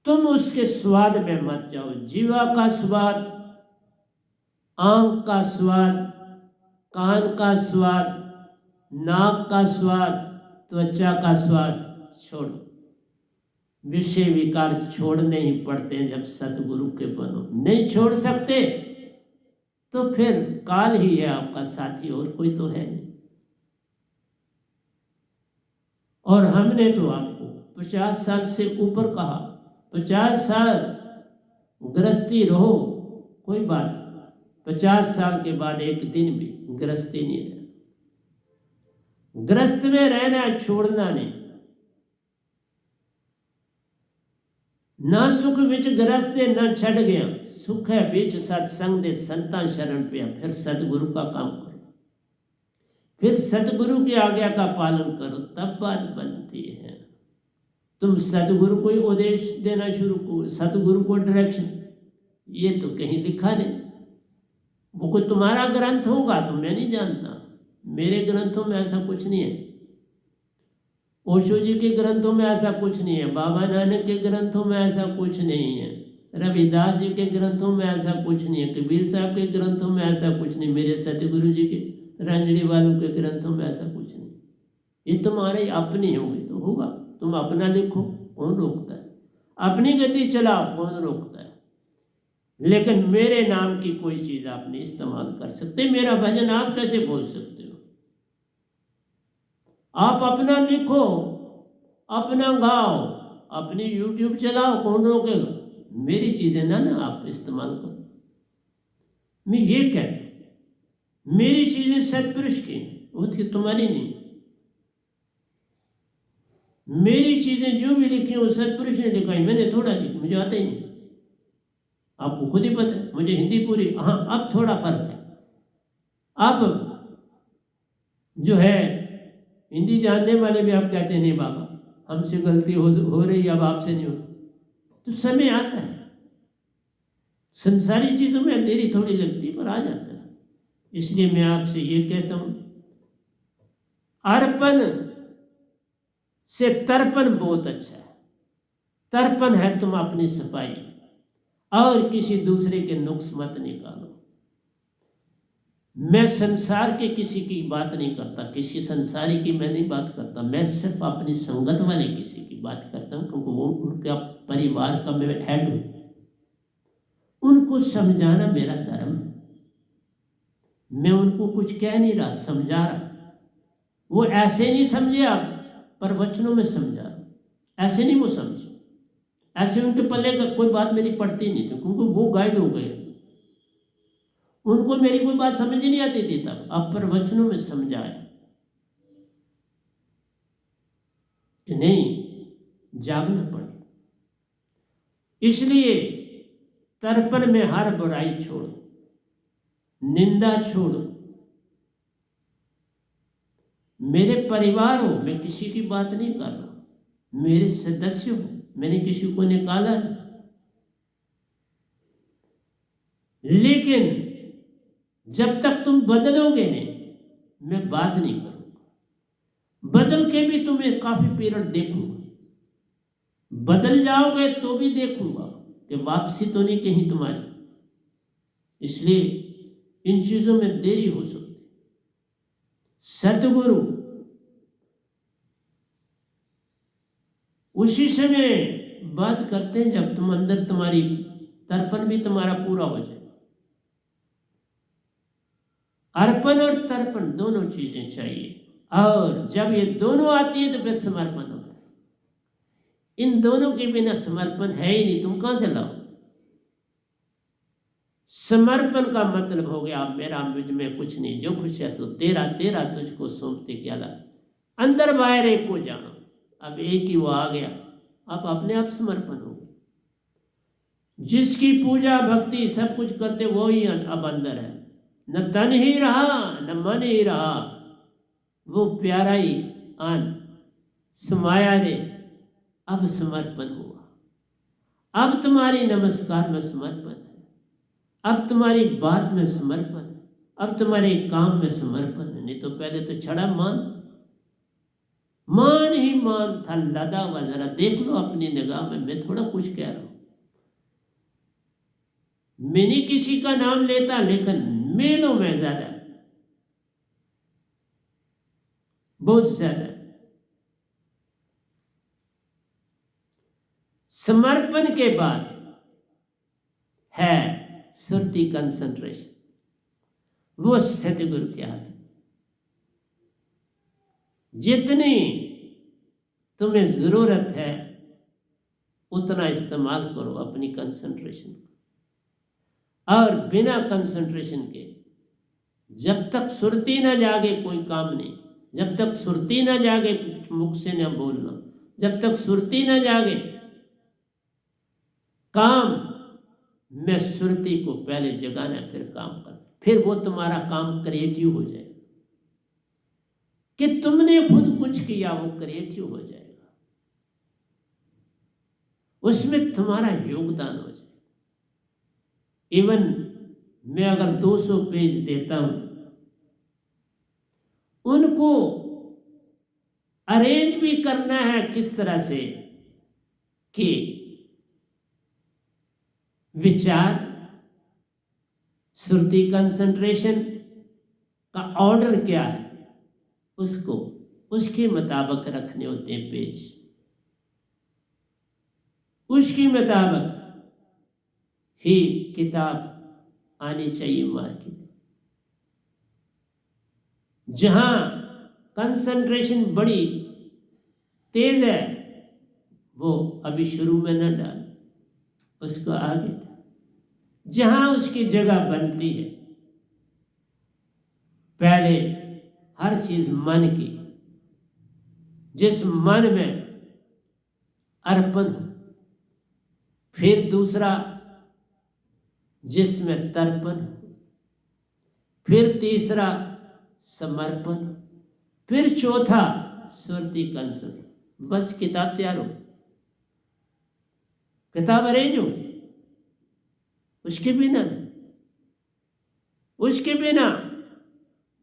तुम उसके स्वाद में मत जाओ। जीवा का स्वाद, आंख का स्वाद, कान का स्वाद, नाक का स्वाद, त्वचा का स्वाद छोड़ो। विषय विकार छोड़ने ही पड़ते हैं जब सतगुरु के बनो। नहीं छोड़ सकते तो फिर काल ही है आपका साथी, और कोई तो है नहीं। और हमने तो आपको 50 साल से ऊपर कहा, 50 साल गृहस्थी रहो, कोई बात नहीं। 50 साल के बाद एक दिन भी गृहस्थी नहीं रहना। गृहस्थ में रहना, छोड़ना नहीं। ना सुख विच गृहस्थे न छड़ गया, सुख है बीच सत्संग दे संतां शरण पे। फिर सतगुरु का काम करो, फिर सतगुरु की आज्ञा का पालन करो, तब बात बनती है। तुम सतगुरु को ही उपदेश देना शुरू करो, सतगुरु को डायरेक्शन, ये तो कहीं लिखा नहीं। वो कोई तुम्हारा ग्रंथ होगा तो मैं नहीं जानता, मेरे ग्रंथों में ऐसा कुछ नहीं है। ओशो जी के ग्रंथों में ऐसा कुछ नहीं है, बाबा नानक के ग्रंथों में ऐसा कुछ नहीं है, रविदास जी के ग्रंथों में ऐसा कुछ नहीं है, कबीर साहब के ग्रंथों में ऐसा कुछ नहीं, मेरे सतगुरु जी के रंजड़ी वालों के ग्रंथों में ऐसा कुछ नहीं। ये तुम्हारे अपनी होगी तो होगा। तुम अपना लिखो, कौन रोकता है? अपनी गति चलाओ, कौन रोकता है? लेकिन मेरे नाम की कोई चीज आप नहीं इस्तेमाल कर सकते। मेरा भजन आप कैसे बोल सकते हो? आप अपना लिखो, अपना गाओ, अपनी YouTube चलाओ, कौन रोकेगा? मेरी चीजें ना आप इस्तेमाल करो। मैं ये कहता हूं, मेरी चीजें सतपुरुष की, वो थी तुम्हारी नहीं। मेरी चीजें जो भी लिखी वो सतपुरुष ने लिखाई, मैंने थोड़ा लिखी, मुझे आता ही नहीं। आपको खुद ही पता है, मुझे हिंदी पूरी, हाँ अब थोड़ा फर्क है। अब जो है हिंदी जानने वाले भी आप कहते हैं नहीं बाबा हमसे गलती हो रही, अब आपसे नहीं होती। तो समय आता है, संसारी चीजों में देरी थोड़ी लगती पर आ जाता है। इसलिए मैं आपसे ये कहता हूं, अर्पण से तर्पण बहुत अच्छा है। तर्पण है तुम अपनी सफाई, और किसी दूसरे के नुक्स मत निकालो। मैं संसार के किसी की बात नहीं करता, किसी संसारी की मैं नहीं बात करता, मैं सिर्फ अपनी संगत वाले किसी की बात करता हूँ, क्योंकि वो उनका परिवार का मैं हेड हूँ। उनको समझाना मेरा धर्म है। मैं उनको कुछ कह नहीं रहा, समझा रहा। वो ऐसे नहीं समझे आप, पर वचनों में समझा, ऐसे नहीं वो समझे। ऐसे उनके पल्ले का कोई बात मेरी पड़ती नहीं थी, क्योंकि वो गाइड हो गए। उनको मेरी कोई बात समझ नहीं आती थी तब, अब पर वचनों में समझाया। कि नहीं, जागना पड़े। इसलिए तर्पण में हर बुराई छोड़ो, निंदा छोड़ो। मेरे परिवार हो, मैं किसी की बात नहीं कर रहा, मेरे सदस्य हो, मैंने किसी को निकाला नहीं, लेकिन जब तक तुम बदलोगे नहीं, मैं बात नहीं करूंगा। बदल के भी तुम्हें काफी पीरियड देखूंगा, बदल जाओगे तो भी देखूंगा कि वापसी तो नहीं कहीं तुम्हारी। इसलिए इन चीजों में देरी हो सकती। सतगुरु उसी समय बात करते हैं जब तुम अंदर, तुम्हारी तर्पण भी तुम्हारा पूरा हो जाए। अर्पण और तर्पण दोनों चीजें चाहिए, और जब ये दोनों आती है तो फिर समर्पण होता है। इन दोनों के बिना समर्पण है ही नहीं, तुम कहां से लाओ। समर्पण का मतलब हो गया, आप मेरा मुझ में कुछ नहीं, जो कुछ है सो तेरा, तेरा तुझको सौंपते क्या ला। अंदर बाहर एक को जानो, अब एक ही वो आ गया, अब अपने आप समर्पण हो गया। जिसकी पूजा भक्ति सब कुछ करते वो ही अब अंदर है, न तन ही रहा न मन ही रहा, वो प्यारा ही आन समाया रे, अब समर्पण हुआ। अब तुम्हारी नमस्कार में समर्पण है, अब तुम्हारी बात में समर्पण है, अब तुम्हारे काम में समर्पण है। नहीं तो पहले तो छड़ा मान ही मान था लदा हुआ। जरा देख लो अपनी निगाह में, मैं थोड़ा कुछ कह रहा हूं। मैंने किसी का नाम लेता, लेकिन मेलों में ज्यादा, बहुत ज्यादा। समर्पण के बाद है सुरती कंसंट्रेशन, वो सतगुरु के हाथ। जितनी तुम्हें जरूरत है उतना इस्तेमाल करो अपनी कंसंट्रेशन, और बिना कंसंट्रेशन के जब तक सुरती ना जागे कोई काम नहीं। जब तक सुरती ना जागे कुछ मुख से ना बोलना, जब तक सुरती ना जागे काम में सुरती को पहले जगाना, फिर काम करना। फिर वो तुम्हारा काम क्रिएटिव हो जाएगा, कि तुमने खुद कुछ किया, वो क्रिएटिव हो जाएगा, उसमें तुम्हारा योगदान हो जाएगा। इवन मैं अगर 200 पेज देता हूं, उनको अरेंज भी करना है किस तरह से कि विचार, श्रुति, कंसंट्रेशन का ऑर्डर क्या है, उसको उसके मुताबिक रखने होते हैं पेज, उसके मुताबिक ही किताब आनी चाहिए मार्केट। जहां कंसंट्रेशन बड़ी तेज है वो अभी शुरू में न डाल, उसको आगे डाल। जहां उसकी जगह बनती है, पहले हर चीज मन की, जिस मन में अर्पण हो, फिर दूसरा जिसमें तर्पण हो, फिर तीसरा समर्पण, फिर चौथा सुरती कंसन। बस किताब तैयार हो, किताब अरेंज हो। उसके बिना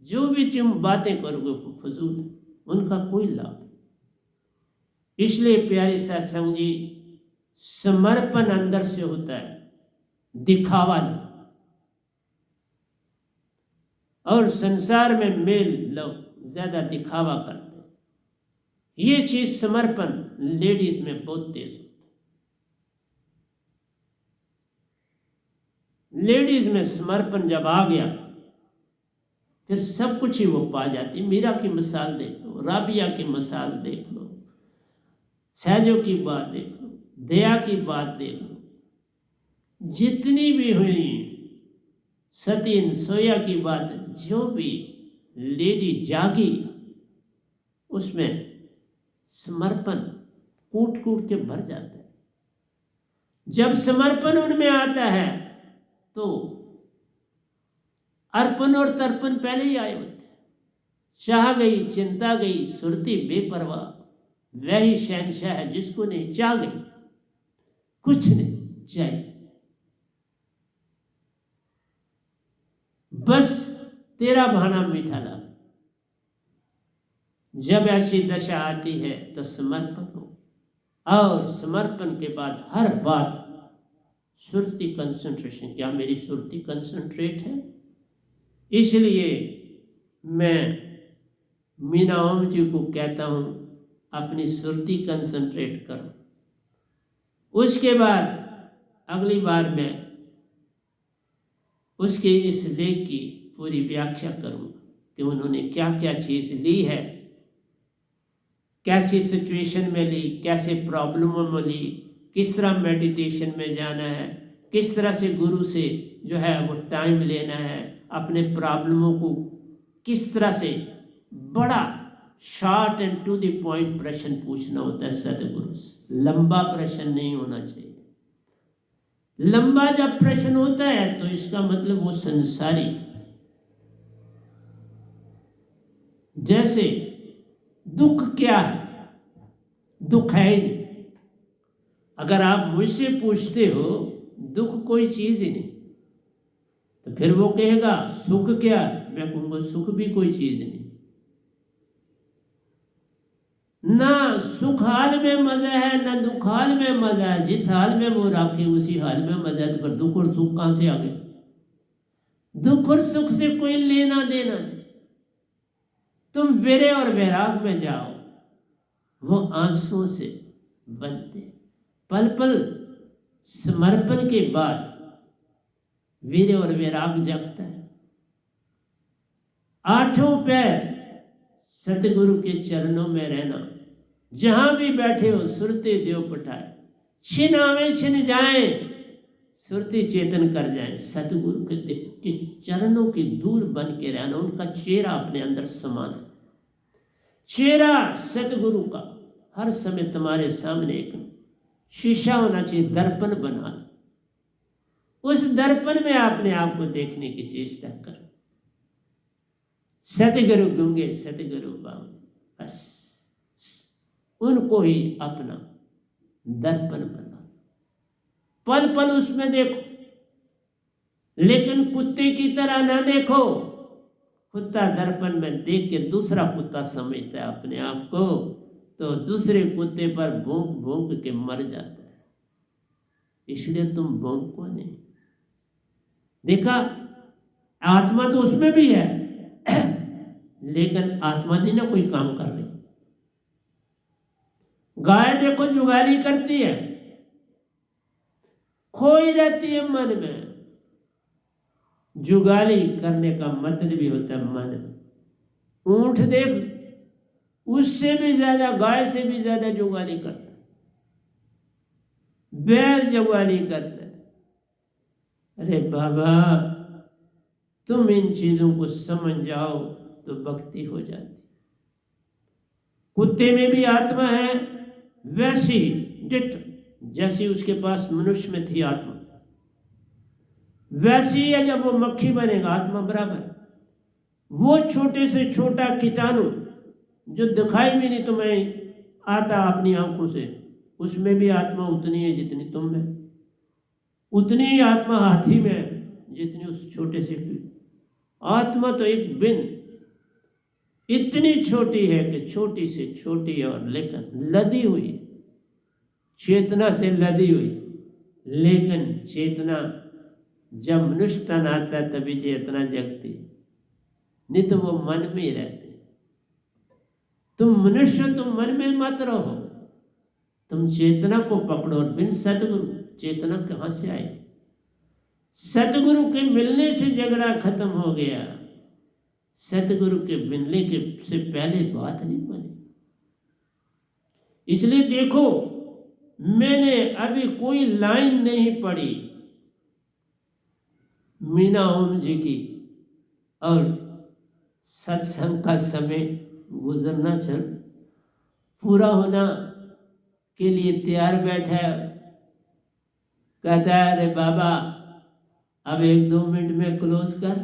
जो भी तुम बातें करोगे वो फजूल, उनका कोई लाभ। इसलिए प्यारे सत्संग जी, समर्पण अंदर से होता है, दिखावा नहीं। और संसार में मेल लोग ज्यादा दिखावा करते हैं। ये चीज समर्पण लेडीज में बहुत तेज होती है। लेडीज में समर्पण जब आ गया फिर सब कुछ ही वो पा जाती। मीरा की मिसाल देख लो, राबिया की मिसाल देख लो, सहजों की बात देख लो, दया की बात देख लो, जितनी भी हुई सतीन सोया की बात, जो भी लेडी जागी उसमें समर्पण कूट कूट के भर जाता है। जब समर्पण उनमें आता है तो अर्पण और तर्पण पहले ही आए होते हैं। चाह गई, चिंता गई, सुरती बेपरवाह, वही शहंशाह है जिसको नहीं चाह गई, कुछ नहीं चाहिए, बस तेरा भाना मीठा ला। जब ऐसी दशा आती है तो समर्पण हो, और समर्पण के बाद हर बात सुरती कंसंट्रेशन। क्या मेरी सुरती कंसंट्रेट है? इसलिए मैं मीना ओम जी को कहता हूँ अपनी सुरती कंसंट्रेट करो। उसके बाद अगली बार मैं उसके इस लेख की पूरी व्याख्या करूँगा कि उन्होंने क्या क्या चीज़ ली है, कैसी सिचुएशन में ली, कैसे प्रॉब्लमों में ली, किस तरह मेडिटेशन में जाना है, किस तरह से गुरु से जो है वो टाइम लेना है, अपने प्रॉब्लमों को किस तरह से बड़ा short and to the point प्रश्न पूछना होता है सदगुरु से। लंबा प्रश्न नहीं होना चाहिए। लंबा जब प्रश्न होता है तो इसका मतलब वो संसारी। जैसे दुख क्या है? दुख है ही नहीं। अगर आप मुझसे पूछते हो दुख कोई चीज ही नहीं, तो फिर वो कहेगा सुख क्या? मैं कहूंगा सुख भी कोई चीज नहीं। ना सुख हाल में मजा है, ना दुख हाल में मजा है। जिस हाल में वो राखे उसी हाल में मजा है। पर दुख और सुख कहां से आ गए? दुख और सुख से कोई लेना देना नहीं। तुम वीर्य और वैराग में जाओ, वो आंसुओं से बनते। पल पल समर्पण के बाद वीर्य और वैराग जगता है। आठों पैर सतगुरु के चरणों में रहना। जहां भी बैठे हो सुरते देव पठाए, छिन आवे छिन जाए, सुरती चेतन कर जाए। सतगुरु के चरणों की धूल बन के रहना, उनका चेहरा अपने अंदर समाना। चेहरा सतगुरु का हर समय तुम्हारे सामने एक शीशा होना चाहिए, दर्पण बना। उस दर्पण में अपने आप को देखने की चेष्टा कर। सतगुरु गूंगे, सतगुरु बांगे, बस उनको ही अपना दर्पण बना। पल पल उसमें देखो, लेकिन कुत्ते की तरह ना देखो। कुत्ता दर्पण में देख के दूसरा कुत्ता समझता है अपने आप को, तो दूसरे कुत्ते पर भौंक भौंक के मर जाता है। इसलिए तुम भौंको नहीं। देखा, आत्मा तो उसमें भी है लेकिन आत्मा नहीं ना कोई काम कर रही। गाय देखो जुगाली करती है, खोई रहती है मन में। जुगाली करने का मतलब भी होता है मन में। ऊंट देख, उससे भी ज्यादा, गाय से भी ज्यादा जुगाली करता है। बैल जुगाली करता है। अरे बाबा, तुम इन चीजों को समझ जाओ तो भक्ति हो जाती। कुत्ते में भी आत्मा है, वैसी डिट जैसी उसके पास मनुष्य में थी आत्मा, वैसी है। जब वो मक्खी बनेगा आत्मा बराबर। वो छोटे से छोटा कीटाणु जो दिखाई भी नहीं तुम्हें आता अपनी आंखों से, उसमें भी आत्मा उतनी है जितनी तुम में। उतनी ही आत्मा हाथी में है जितनी उस छोटे से आत्मा। तो एक बिन इतनी छोटी है कि छोटी से छोटी है, और लेकिन लदी हुई, चेतना से लदी हुई। लेकिन चेतना जब मनुष्य तन आता है तभी चेतना जगती, नहीं तो वो मन में ही रहते। तुम मनुष्य, तुम मन में मत रहो, तुम चेतना को पकड़ो। और बिन सतगुरु चेतना कहाँ से आएगी? सतगुरु के मिलने से झगड़ा खत्म हो गया। सतगुरु के मिलने के से पहले बात नहीं बनी। इसलिए देखो, मैंने अभी कोई लाइन नहीं पढ़ी मीना ओम जी की, और सत्संग का समय गुजरना चल पूरा होना के लिए तैयार बैठा है। कहता है अरे बाबा अब 1-2 मिनट में क्लोज कर।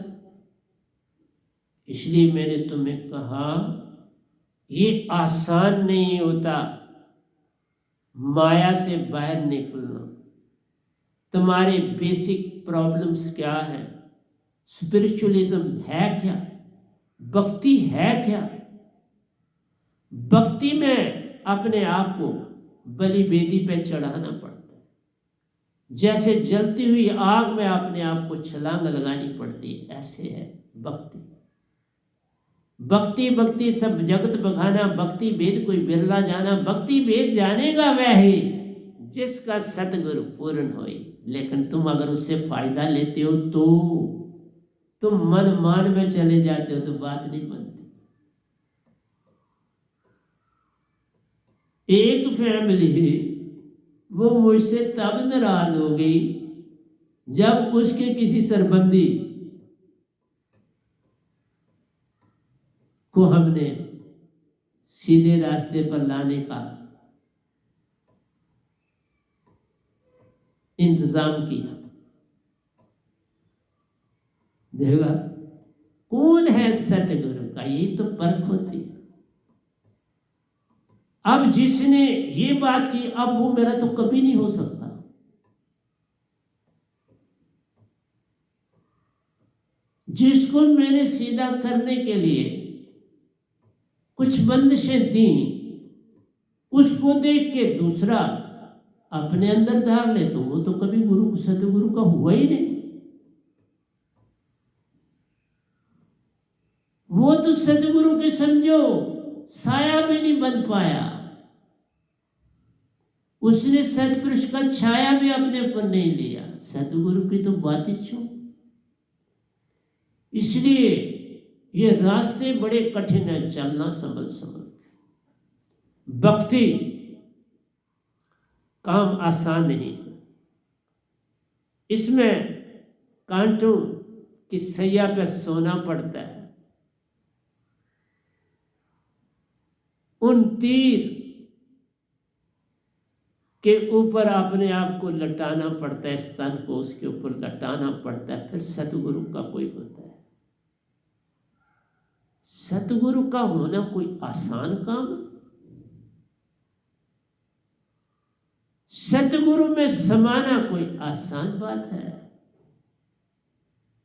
इसलिए मैंने तुम्हें कहा ये आसान नहीं होता माया से बाहर निकलना। तुम्हारे बेसिक प्रॉब्लम्स क्या है? स्पिरिचुअलिज्म है क्या? भक्ति है क्या? भक्ति में अपने आप को बलि वेदी पे चढ़ाना पड़ता है। जैसे जलती हुई आग में अपने आप को छलांग लगानी पड़ती है, ऐसे है भक्ति। भक्ति भक्ति सब जगत बखाना, भक्ति भेद कोई बिरला जाना। भक्ति भेद जानेगा वह ही जिसका सतगुरु पूर्ण होए। लेकिन तुम अगर उससे फायदा लेते हो तो तुम मन मान में चले जाते हो तो बात नहीं बनती। एक फैमिली वो मुझसे तब नाराज हो गई जब उसके किसी सरबंदी को हमने सीधे रास्ते पर लाने का इंतजाम किया। देखा कौन है सतगुरु का, यही तो परख होती है। अब जिसने ये बात की अब वो मेरा तो कभी नहीं हो सकता। जिसको मैंने सीधा करने के लिए कुछ बंदिशें दी, उसको देख के दूसरा अपने अंदर धार ले तो वो तो कभी गुरु सतगुरु का हुआ ही नहीं। वो तो सतगुरु के समझो साया भी नहीं बन पाया। उसने सतपुरुष का छाया भी अपने ऊपर नहीं लिया। सतगुरु की तो बात ही छो। इसलिए ये रास्ते बड़े कठिन है, चलना संभल संभल। भक्ति काम आसान नहीं है। इसमें कांटों की सैया पे सोना पड़ता है। उन तीर के ऊपर अपने आप को लटाना पड़ता है, स्तन को उसके ऊपर लटाना पड़ता है, फिर सतगुरु का कोई होता है। सतगुरु का होना कोई आसान काम है? सतगुरु में समाना कोई आसान बात है?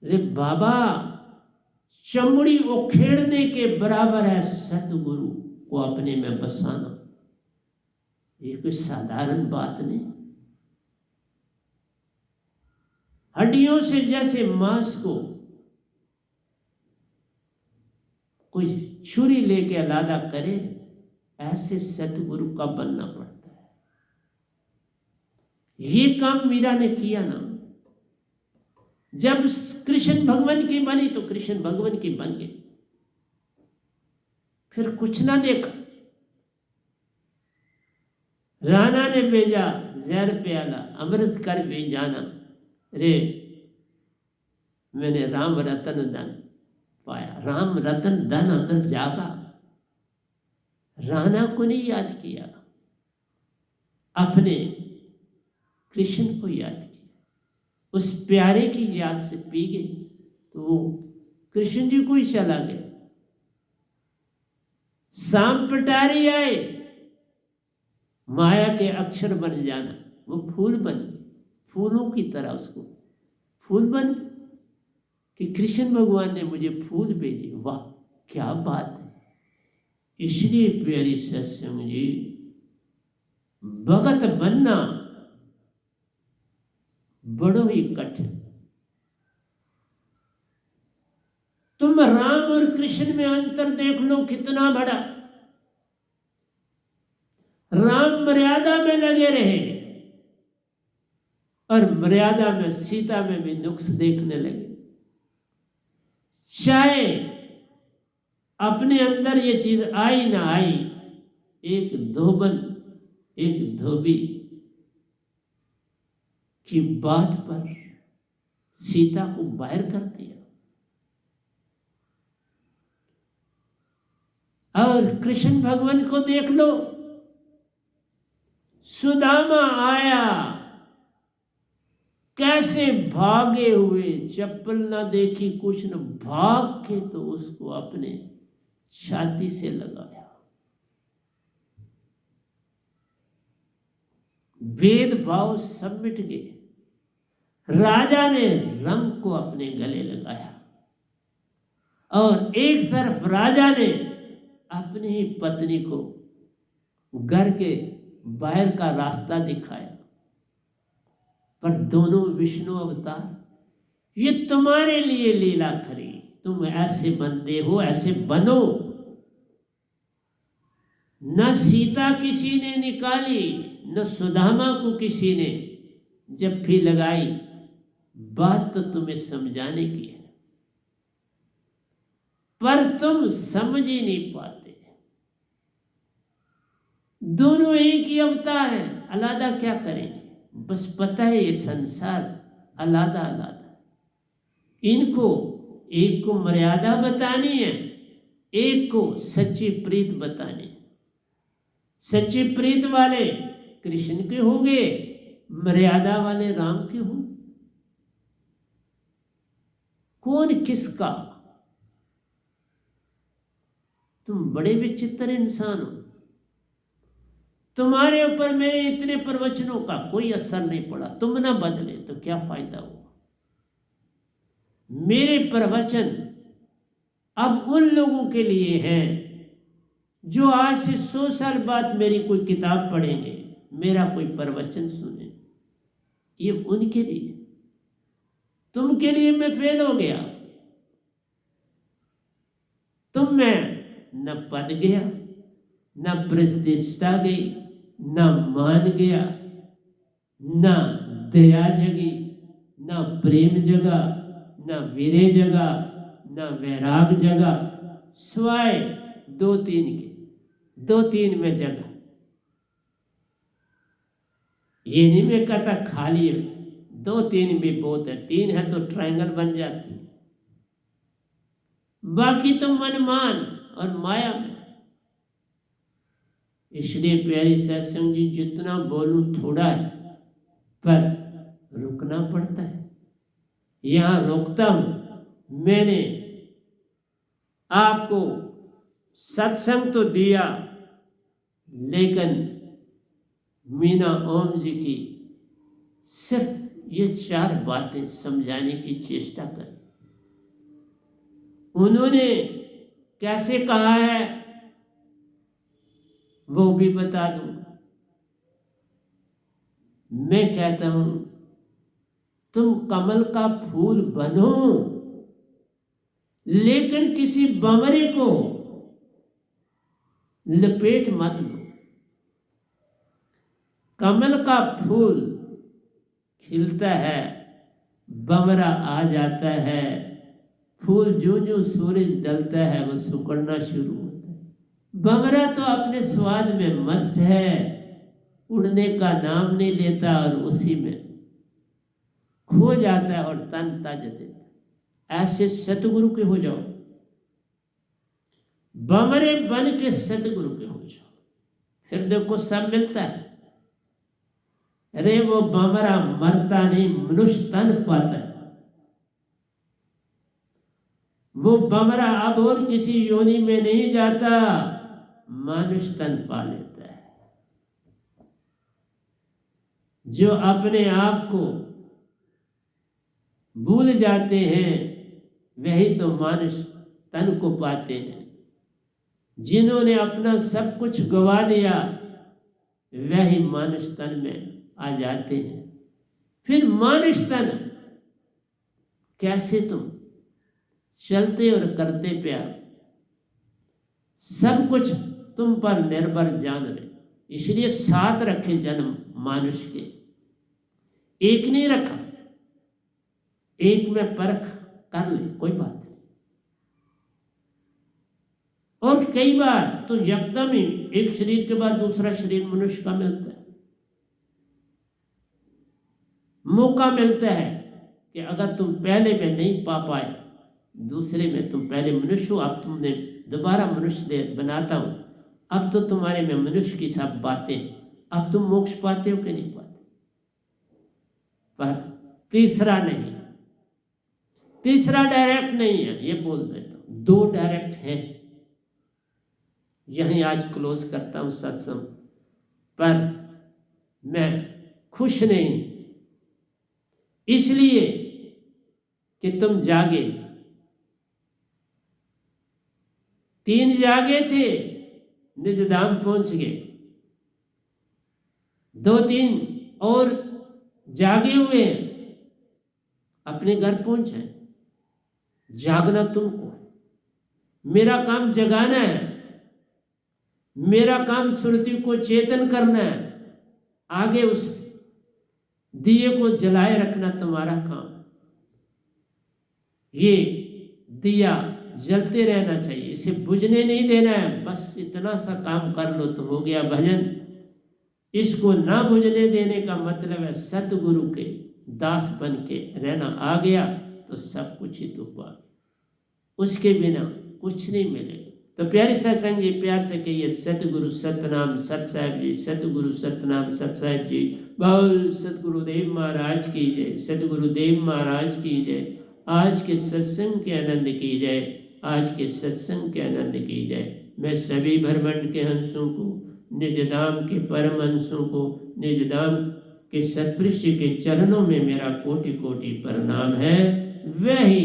रे बाबा चमड़ी उखेड़ने के बराबर है सतगुरु को अपने में बसाना। ये कोई साधारण बात नहीं। हड्डियों से जैसे मांस को कोई छुरी लेके अलग करे, ऐसे सतगुरु का बनना पड़ता है। ये काम मीरा ने किया ना। जब कृष्ण भगवान की बनी तो कृष्ण भगवान की बन गई। फिर कुछ ना देखा। राणा ने भेजा जहर प्याला अमृत कर भी जाना। रे मैंने राम रतन धन पाया। राम रतन धन अंदर जागा। राणा को नहीं याद किया, अपने कृष्ण को याद किया। उस प्यारे की याद से पी गई तो वो कृष्ण जी को ही चला गया। सांप पटारी आए, माया के अक्षर बन जाना। वो फूल बन गए, फूलों की तरह उसको फूल बन गए कि कृष्ण भगवान ने मुझे फूल भेजे। वाह क्या बात है। इसलिए प्यारी सत्संग जी, भगत बनना बड़ो ही कठिन। तुम राम और कृष्ण में अंतर देख लो कितना बड़ा। राम मर्यादा में लगे रहे और मर्यादा में सीता में भी नुक्स देखने लगे। चाहे अपने अंदर ये चीज आई ना आई, एक धोबन एक धोबी की बात पर सीता को बाहर कर दिया। और कृष्ण भगवान को देख लो, सुदामा आया, कैसे भागे हुए, चप्पल ना देखी कुछ न, भाग के तो उसको अपने छाती से लगाया। भेदभाव सब मिट गए। राजा ने रंग को अपने गले लगाया और एक तरफ राजा ने अपनी ही पत्नी को घर के बाहर का रास्ता दिखाया। पर दोनों विष्णु अवतार, ये तुम्हारे लिए लीला करी, तुम ऐसे बनते हो, ऐसे बनो। न सीता किसी ने निकाली, न सुदामा को किसी ने जप्फी लगाई। बात तो तुम्हें समझाने की है, पर तुम समझ ही नहीं पाते। दोनों एक ही अवतार हैं, अलग क्या करेंगे? बस पता है ये संसार अलग अलग है। इनको एक को मर्यादा बतानी है, एक को सच्ची प्रीत बतानी है। सच्ची प्रीत वाले कृष्ण के होंगे, मर्यादा वाले राम के होंगे। कौन किसका? तुम बड़े विचित्र इंसान हो। तुम्हारे ऊपर मेरे इतने प्रवचनों का कोई असर नहीं पड़ा। तुम ना बदले तो क्या फायदा हुआ? मेरे प्रवचन अब उन लोगों के लिए हैं जो आज से 100 साल बाद मेरी कोई किताब पढ़ेंगे, मेरा कोई प्रवचन सुने। ये उनके लिए। तुम के लिए मैं फेल हो गया। तुम में न पद गया, न प्रतिष्ठा गई, न मान गया, न दया जगी, न प्रेम जगा, न वीरे जगा, न वैराग जगा, स्वाय 2-3 के। 2-3 में जगा। ये नहीं मैं कहता खाली है, 2-3 भी बहुत है। 3 है तो ट्रायंगल बन जाती है। बाकी तो मनमान और माया में। इसलिए प्यारी सत्संग जी, जितना बोलूं थोड़ा है, पर रुकना पड़ता है। यहां रोकता हूं। मैंने आपको सत्संग तो दिया, लेकिन मीना ओम जी की सिर्फ ये 4 बातें समझाने की चेष्टा करी। उन्होंने कैसे कहा है वो भी बता दूंगा। मैं कहता हूं, तुम कमल का फूल बनो, लेकिन किसी बमरे को लपेट मत लो। कमल का फूल खिलता है, बमरा आ जाता है, फूल जो जो सूरज ढलता है वो सिकुड़ना शुरू होता है। बमरा तो अपने स्वाद में मस्त है, उड़ने का नाम नहीं लेता और उसी में खो जाता है और तन तज देता है। ऐसे सतगुरु के हो जाओ, बमरे बन के सतगुरु के हो जाओ, फिर देखो सब मिलता है। अरे वो बमरा मरता नहीं, मनुष्य तन पाता है। वो बमरा अब और किसी योनि में नहीं जाता, मनुष्य तन पा लेता है। जो अपने आप को भूल जाते हैं वही तो मनुष्य तन को पाते हैं। जिन्होंने अपना सब कुछ गवा दिया वही मनुष्य तन में आ जाते हैं। फिर मनुष्य तन कैसे तुम चलते और करते प्यार, सब कुछ तुम पर निर्भर जान रहे। इसलिए 7 रखे जन्म मानुष के, एक नहीं रखा। एक में परख कर ले, कोई बात नहीं। और कई बार तो एकदम ही एक शरीर के बाद दूसरा शरीर मनुष्य का मिलता है। मौका मिलता है कि अगर तुम पहले में नहीं पा पाए, दूसरे में तुम पहले मनुष्य हो, अब तुमने दोबारा मनुष्य बनाता हूं, अब तो तुम्हारे में मनुष्य की सब बातें अब तुम मोक्ष पाते हो कि नहीं पाते। पर तीसरा नहीं, तीसरा डायरेक्ट नहीं है, ये बोल देता हूं, दो डायरेक्ट हैं। यहीं आज क्लोज करता हूं सत्संग, पर मैं खुश नहीं इसलिए कि तुम जागे। 3 जागे थे, निज धाम पहुंच गए। 2-3 और जागे हुए अपने घर पहुंचे। जागना तुमको, मेरा काम जगाना है, मेरा काम श्रुति को चेतन करना है, आगे उस दिए को जलाए रखना तुम्हारा काम। ये दिया जलते रहना चाहिए, इसे बुझने नहीं देना है। बस इतना सा काम कर लो तो हो गया भजन। इसको ना बुझने देने का मतलब है सतगुरु के दास बन के रहना। आ गया तो सब कुछ ही तो हुआ, उसके बिना कुछ नहीं मिलेगा। तो प्यारे सत्संग जी, प्यार से कहिए सतगुरु सतनाम सत साहिब जी, सतगुरु सतनाम सत साहिब जी। बोल सतगुरुदेव महाराज की जय, सतगुरुदेव महाराज की जय। आज के सत्संग के आनंद की जय, आज के सत्संग के आनंद की जय। मैं सभी ब्रह्मांड के हंसों को, निज धाम के परम हंसों को, निज धाम के सत्पुरुष के चरणों में मेरा कोटि कोटि प्रणाम है। वही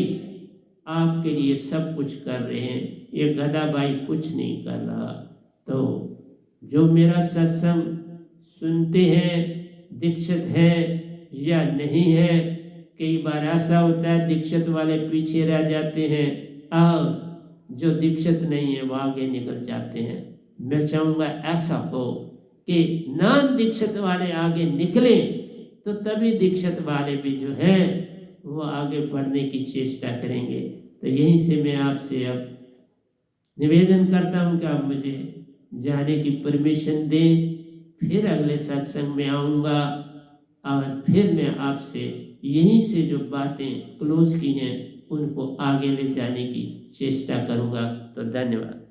आपके लिए सब कुछ कर रहे हैं, ये गधा भाई कुछ नहीं कर रहा। तो जो मेरा सत्संग सुनते हैं, दीक्षित है या नहीं है, कई बार ऐसा होता है दीक्षित वाले पीछे रह जाते हैं और जो दीक्षित नहीं है वो आगे निकल जाते हैं। मैं चाहूँगा ऐसा हो कि नाम दीक्षित वाले आगे निकले तो तभी दीक्षित वाले भी जो हैं वो आगे बढ़ने की चेष्टा करेंगे। तो यहीं से मैं आपसे अब निवेदन करता हूँ कि आप मुझे जाने की परमिशन दें। फिर अगले सत्संग में आऊँगा और फिर मैं आपसे यहीं से जो बातें क्लोज की हैं उनको आगे ले जाने की चेष्टा करूँगा। तो धन्यवाद।